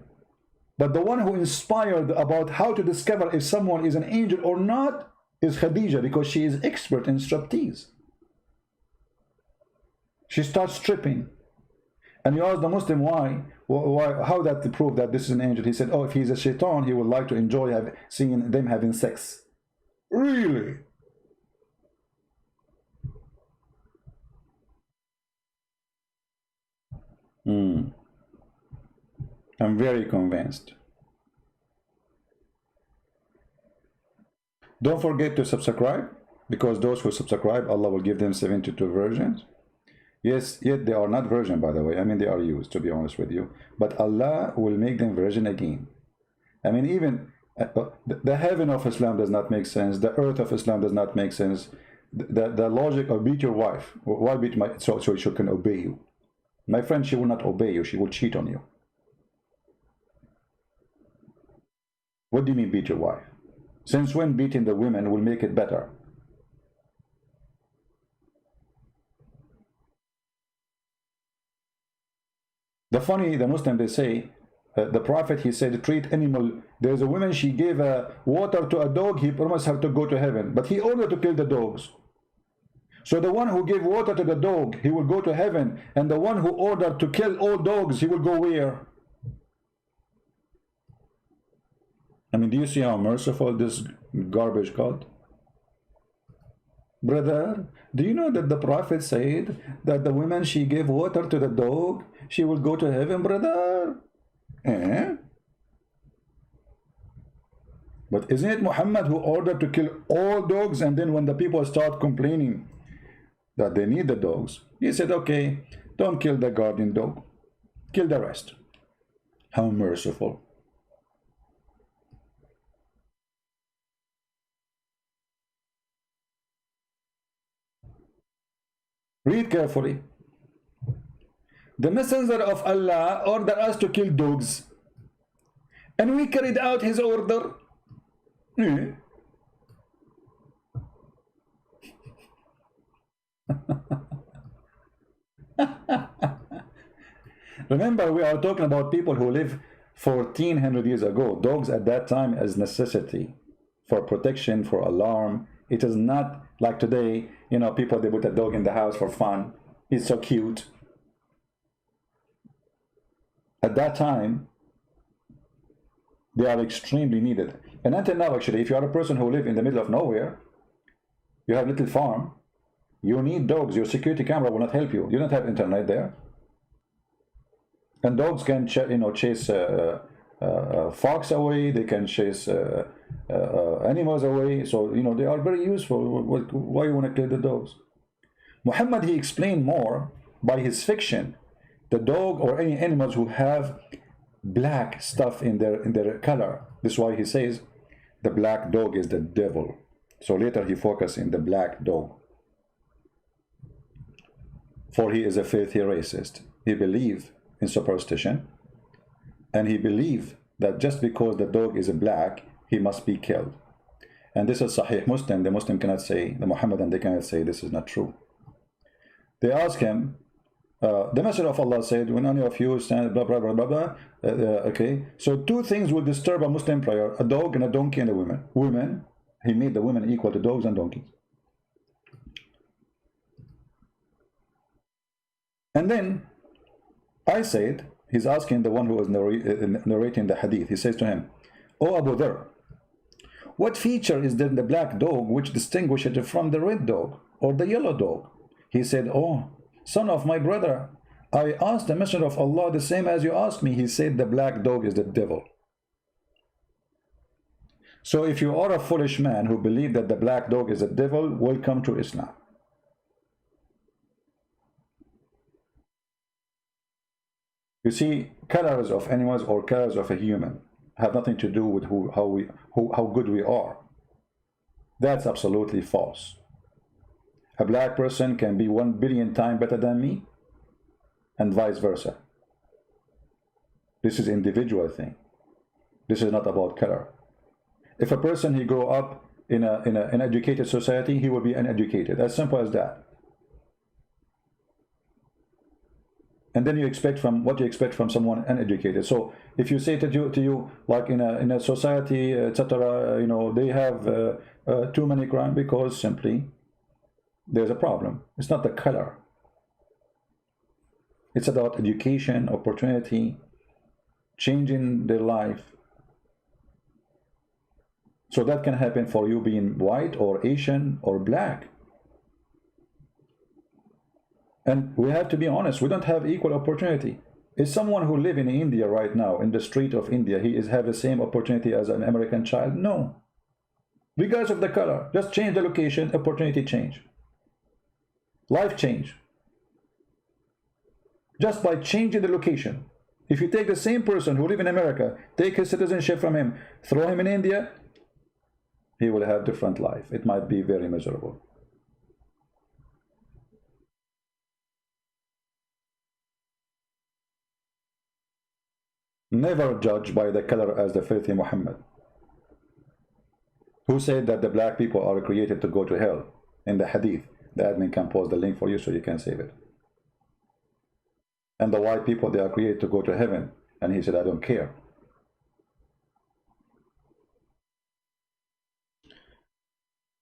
But the one who inspired about how to discover if someone is an angel or not is Khadija, because she is expert in striptease. She starts stripping. And you ask the Muslim why, how that to prove that this is an angel. He said, oh, if he's a shaitan, he would like to enjoy seeing them having sex. Really? I'm very convinced. Don't forget to subscribe, because those who subscribe, Allah will give them 72 versions. Yes, yet they are not virgin, by the way. I mean, they are used, to be honest with you. But Allah will make them virgin again. I mean, even the heaven of Islam does not make sense. The earth of Islam does not make sense. The logic of beat your wife. Why beat so she can obey you? My friend, she will not obey you. She will cheat on you. What do you mean beat your wife? Since when beating the women will make it better? The Muslim, they say, the Prophet, he said, treat animal. There's a woman, she gave water to a dog, he promised her to go to heaven. But he ordered to kill the dogs. So the one who gave water to the dog, he will go to heaven. And the one who ordered to kill all dogs, he will go where? I mean, do you see how merciful this garbage cult? Brother, do you know that the Prophet said that the woman, she gave water to the dog, she will go to heaven, brother? Eh? But isn't it Muhammad who ordered to kill all dogs, and then when the people start complaining that they need the dogs, he said, okay, don't kill the guardian dog, kill the rest. How merciful. Read carefully. The messenger of Allah ordered us to kill dogs, and we carried out his order. Remember, we are talking about people who live 1400 years ago. Dogs at that time as necessity for protection, for alarm. It is not like today, you know, people, they put a dog in the house for fun. It's so cute. At that time, they are extremely needed. And until now, actually, if you are a person who live in the middle of nowhere, you have a little farm, you need dogs. Your security camera will not help you. You don't have internet there. And dogs can chase fox away. They can chase animals away. So, they are very useful. Why you want to kill the dogs? Muhammad, he explained more by his fiction. The dog or any animals who have black stuff in their color. This is why he says the black dog is the devil. So later he focused in the black dog. For he is a filthy racist. He believed in superstition. And he believed that just because the dog is black, he must be killed. And this is Sahih Muslim. The Muslim cannot say, the Muhammadan, they cannot say this is not true. They ask him, the Messenger of Allah said, when any of you stand, blah, blah, blah, blah, blah. Okay, so two things will disturb a Muslim prayer: a dog and a donkey and a woman. Women, he made the women equal to dogs and donkeys. And then I said, he's asking the one who was narrating the hadith, he says to him, "O Abu Dharr, what feature is there in the black dog which distinguishes it from the red dog or the yellow dog?" He said, "Oh, son of my brother, I asked the Messenger of Allah the same as you asked me." He said, "The black dog is the devil." So if you are a foolish man who believe that the black dog is the devil, welcome to Islam. You see, colors of animals or colors of a human have nothing to do with how good we are. That's absolutely false. A black person can be 1 billion times better than me, and vice versa. This is an individual thing. This is not about color. If a person, he grow up in an educated society, he will be uneducated. As simple as that. And then you expect from what you expect from someone uneducated. So if you say to you like in a society, etc., you know, they have too many crime because simply there's a problem. It's not the color. It's about education, opportunity, changing their life. So that can happen for you being white or Asian or black. And we have to be honest, we don't have equal opportunity. Is someone who live in India right now, in the street of India, he is have the same opportunity as an American child? No. Regardless of the color, just change the location, opportunity change. Life change. Just by changing the location. If you take the same person who live in America, take his citizenship from him, throw him in India, he will have different life. It might be very miserable. Never judge by the color as the filthy Muhammad, who said that the black people are created to go to hell in the hadith. The admin can post the link for you so you can save it. And the white people, they are created to go to heaven. And he said, I don't care.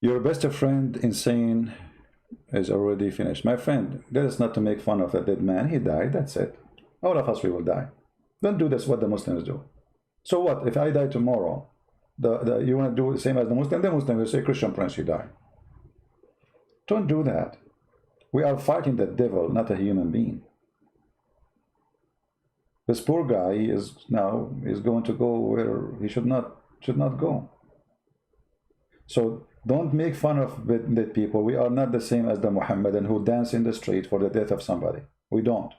Your best friend insane is already finished. My friend, that is not to make fun of a dead man. He died, that's it. All of us, we will die. Don't do this what the Muslims do. So what? If I die tomorrow, you want to do the same as the Muslim will say, Christian Prince, you die. Don't do that. We are fighting the devil, not a human being. This poor guy is going to go where he should not go. So don't make fun of dead people. We are not the same as the Muhammadan who dance in the street for the death of somebody. We don't.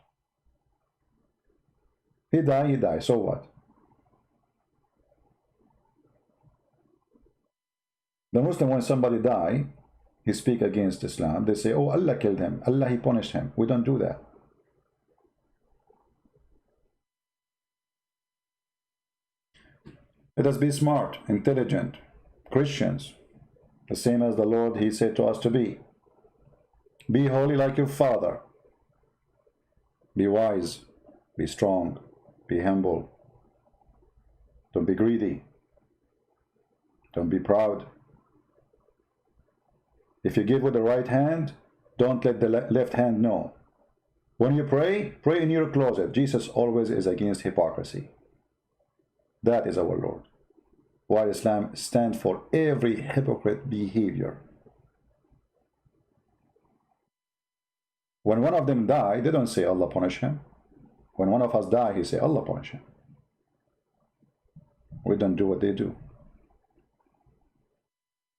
He died, so what? The Muslim, when somebody die, he speak against Islam, they say, oh, Allah killed him, Allah, he punished him. We don't do that. Let us be smart, intelligent, Christians, the same as the Lord, he said to us to be. Be holy like your Father. Be wise, be strong, be humble. Don't be greedy. Don't be proud. If you give with the right hand, don't let the left hand know. When you pray, pray in your closet. Jesus always is against hypocrisy. That is our Lord. While Islam stands for every hypocrite behavior. When one of them die, they don't say Allah punish him. When one of us die, he say Allah punish him. We don't do what they do.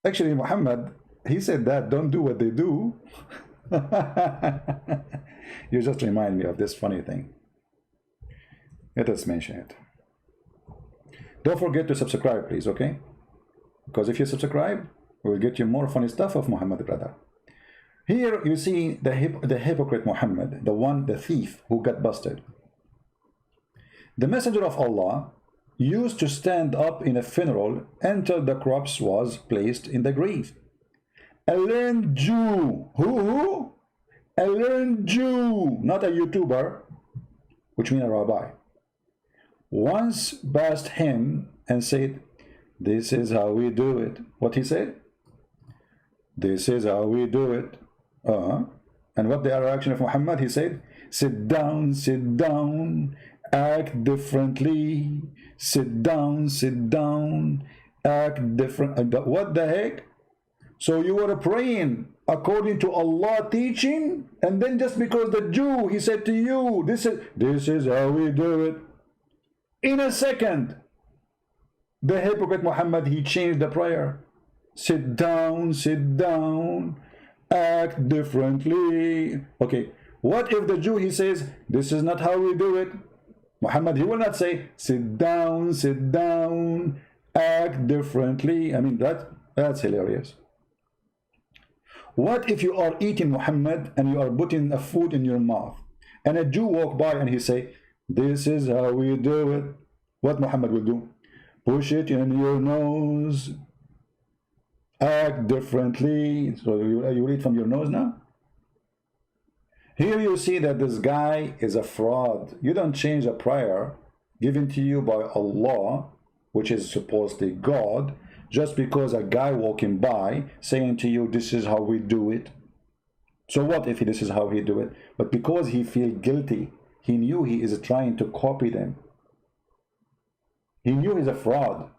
Actually, Muhammad, he said that, don't do what they do. You just remind me of this funny thing. Let us mention it. Don't forget to subscribe, please, okay? Because if you subscribe, we will get you more funny stuff of Muhammad, brother. Here you see the hypocrite Muhammad, the thief who got busted. The messenger of Allah used to stand up in a funeral until the corpse was placed in the grave. A learned Jew, who? A learned Jew, not a YouTuber, which means a rabbi, once passed him and said, this is how we do it. What he said? This is how we do it. And what the reaction of Muhammad? He said, sit down, act differently. Sit down, act different. What the heck? So you were praying according to Allah teaching, and then just because the Jew, he said to you, this is how we do it. In a second, the hypocrite Muhammad, he changed the prayer. Sit down, act differently. Okay, what if the Jew, he says, this is not how we do it? Muhammad, he will not say, sit down, act differently. I mean, that's hilarious. What if you are eating, Muhammad, and you are putting a food in your mouth, and a Jew walk by and he say, this is how we do it? What Muhammad will do? Push it in your nose, act differently. So you eat from your nose now? Here you see that this guy is a fraud. You don't change a prayer given to you by Allah, which is supposedly God, just because a guy walking by saying to you, this is how we do it. So what if this is how he do it? But because he feel guilty, he knew he is trying to copy them. He knew he's a fraud.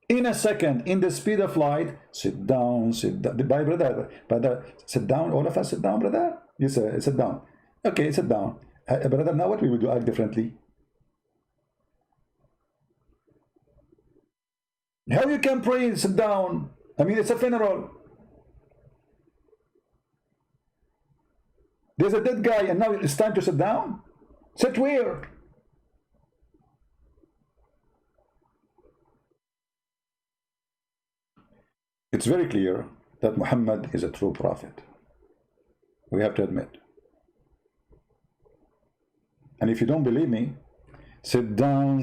In a second, in the speed of light, sit down, brother, sit down, all of us sit down, brother. You say, sit down. Okay, sit down. Brother, now what we will do, act differently. How you can pray, sit down? I mean, it's a funeral. There's a dead guy and now it's time to sit down? Sit where? It's very clear that Muhammad is a true prophet. We have to admit. And if you don't believe me, sit down,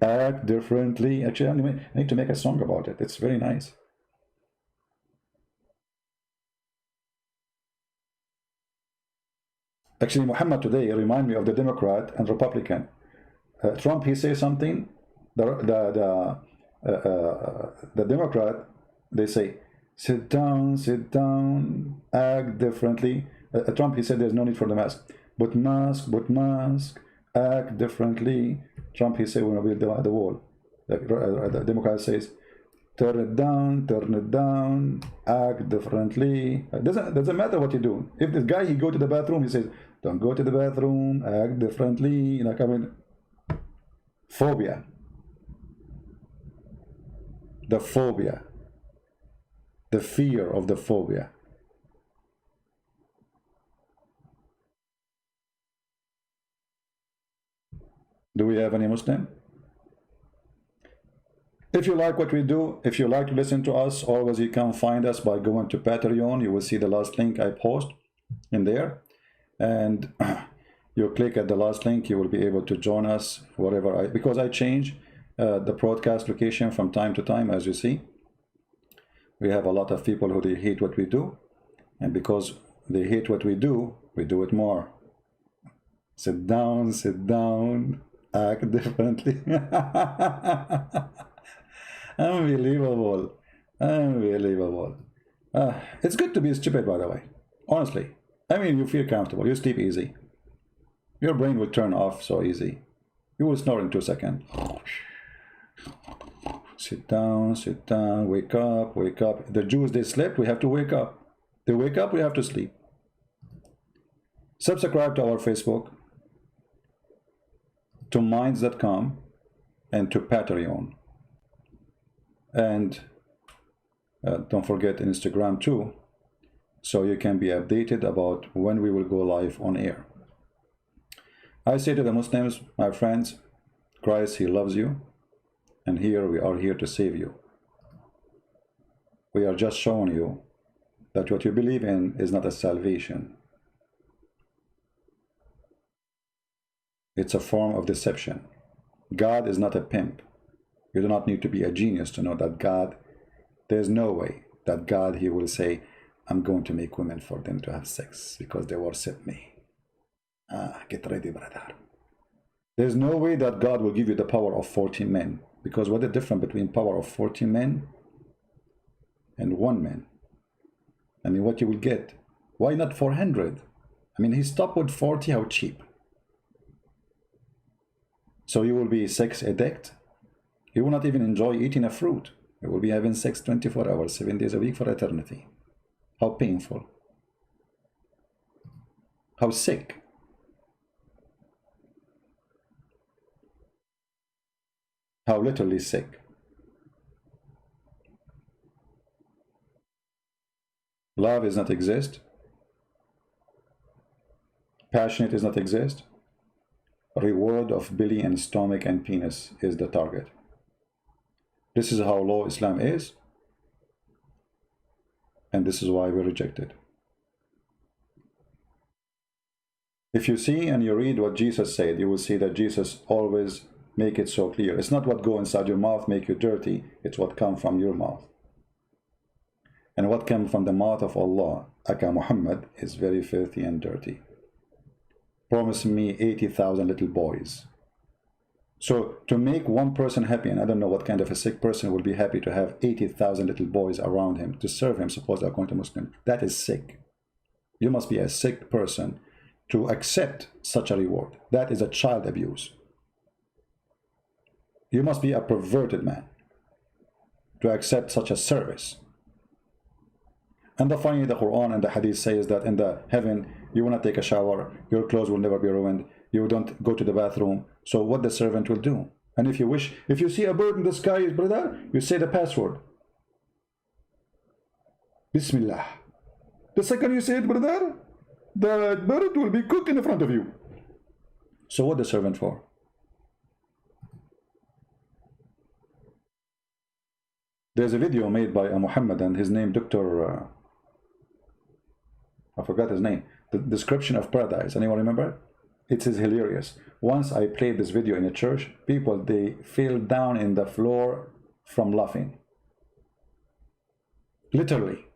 act differently. Actually, I need to make a song about it. It's very nice. Actually, Muhammad today remind me of the Democrat and Republican. Trump, he says something. The Democrat, they say, sit down, act differently. Trump, he said there's no need for the mask. But mask, act differently. Trump, he said, we're going to build the wall. The Democrat says, turn it down, act differently. It doesn't matter what you do. If this guy, he go to the bathroom, he says, don't go to the bathroom, act differently. You know, I mean, phobia. The phobia. The fear of the phobia. Do we have any Muslim? If you like what we do, if you like to listen to us, always you can find us by going to Patreon. You will see the last link I post in there. And you click at the last link, you will be able to join us wherever because I change the broadcast location from time to time, as you see. We have a lot of people who they hate what we do. And because they hate what we do it more. Sit down, act differently. Unbelievable. It's good to be stupid, by the way. Honestly. I mean, you feel comfortable. You sleep easy. Your brain will turn off so easy. You will snore in 2 seconds. Sit down, wake up. The Jews, they slept, we have to wake up. They wake up, we have to sleep. Subscribe to our Facebook, to minds.com, and to Patreon. And don't forget Instagram too, so you can be updated about when we will go live on air. I say to the Muslims, my friends, Christ, he loves you, and here we are here to save you. We are just showing you that what you believe in is not a salvation. It's a form of deception. God is not a pimp. You do not need to be a genius to know that God, there's no way that God, he will say, I'm going to make women for them to have sex because they worship me. Get ready, brother. There's no way that God will give you the power of 40 men, because what is the difference between power of 40 men and 1 man? I mean, what you will get? Why not 400? I mean, he stopped with 40, how cheap? So you will be sex addict. You will not even enjoy eating a fruit. You will be having sex 24 hours, 7 days a week for eternity. How painful. How sick. How literally sick. Love does not exist. Passionate does not exist. reward of belly and stomach and penis is the target. This is how low Islam is, and this is why we reject it. If you see and you read what Jesus said, you will see that Jesus always make it so clear. It's not what go inside your mouth make you dirty, it's what come from your mouth. And what came from the mouth of Allah, aka Muhammad, is very filthy and dirty. Promise me 80,000 little boys. So to make one person happy, and I don't know what kind of a sick person will be happy to have 80,000 little boys around him to serve him, suppose according to Muslim. That is sick. You must be a sick person to accept such a reward. That is a child abuse. You must be a perverted man to accept such a service. And the funny, the Quran and the Hadith says that in the heaven, you will not take a shower, your clothes will never be ruined, you don't go to the bathroom. So what the servant will do? And if you wish, if you see a bird in the sky, brother, you say the password. Bismillah. The second you say it, brother, the bird will be cooked in front of you. So what the servant for? There's a video made by a Muhammadan, his name Dr. I forgot his name. The description of paradise. Anyone remember? It is hilarious. Once I played this video in a church, people, they fell down in the floor from laughing. Literally.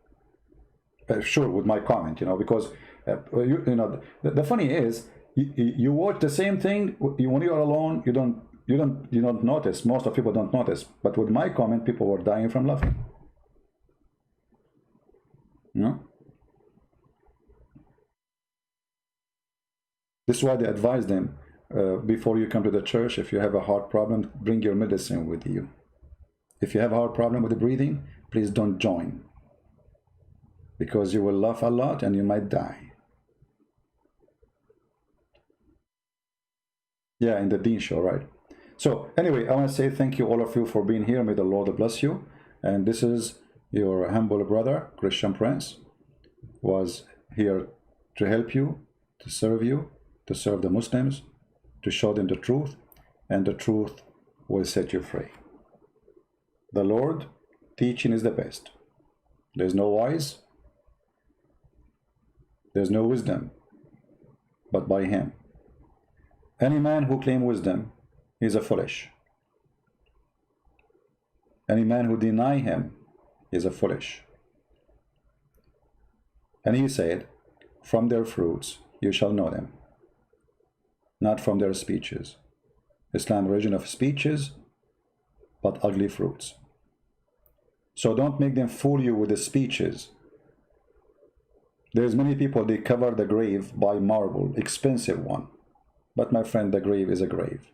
Sure, with my comment, you know, because you know, the funny is, you watch the same thing when you are alone. You don't notice. Most of people don't notice. But with my comment, people were dying from laughing. You know? This is why they advise them before you come to the church, if you have a heart problem, bring your medicine with you. If you have a heart problem with the breathing, please don't join, because you will laugh a lot and you might die. Yeah, in the Deen show, right? So anyway, I want to say thank you all of you for being here. May the Lord bless you. And this is your humble brother, Christian Prince, was here to help you, to serve you, to serve the Muslims, to show them the truth, and the truth will set you free. The Lord teaching is the best. There's no wise, there's no wisdom, but by him. Any man who claims wisdom is a foolish. Any man who deny him is a foolish. And he said, from their fruits you shall know them, not from their speeches. Islam, religion of speeches, but ugly fruits. So don't make them fool you with the speeches. There's many people, they cover the grave by marble, expensive one. But my friend, the grave is a grave.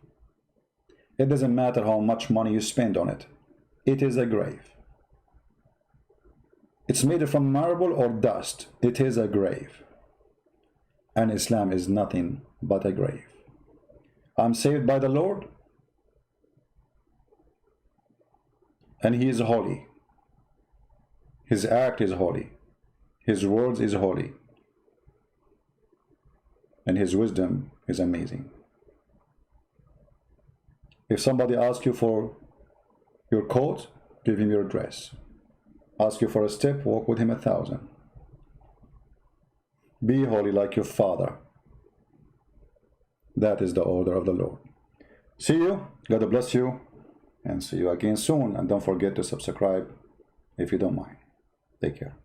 It doesn't matter how much money you spend on it. It is a grave. It's made from marble or dust. It is a grave. And Islam is nothing but a grave. I'm saved by the Lord, and he is holy. His act is holy. His words is holy. And his wisdom is amazing. If somebody asks you for your coat, give him your dress. Ask you for a step, walk with him 1,000. Be holy like your Father. That is the order of the Lord. See you. God bless you. And see you again soon. And don't forget to subscribe if you don't mind. Take care.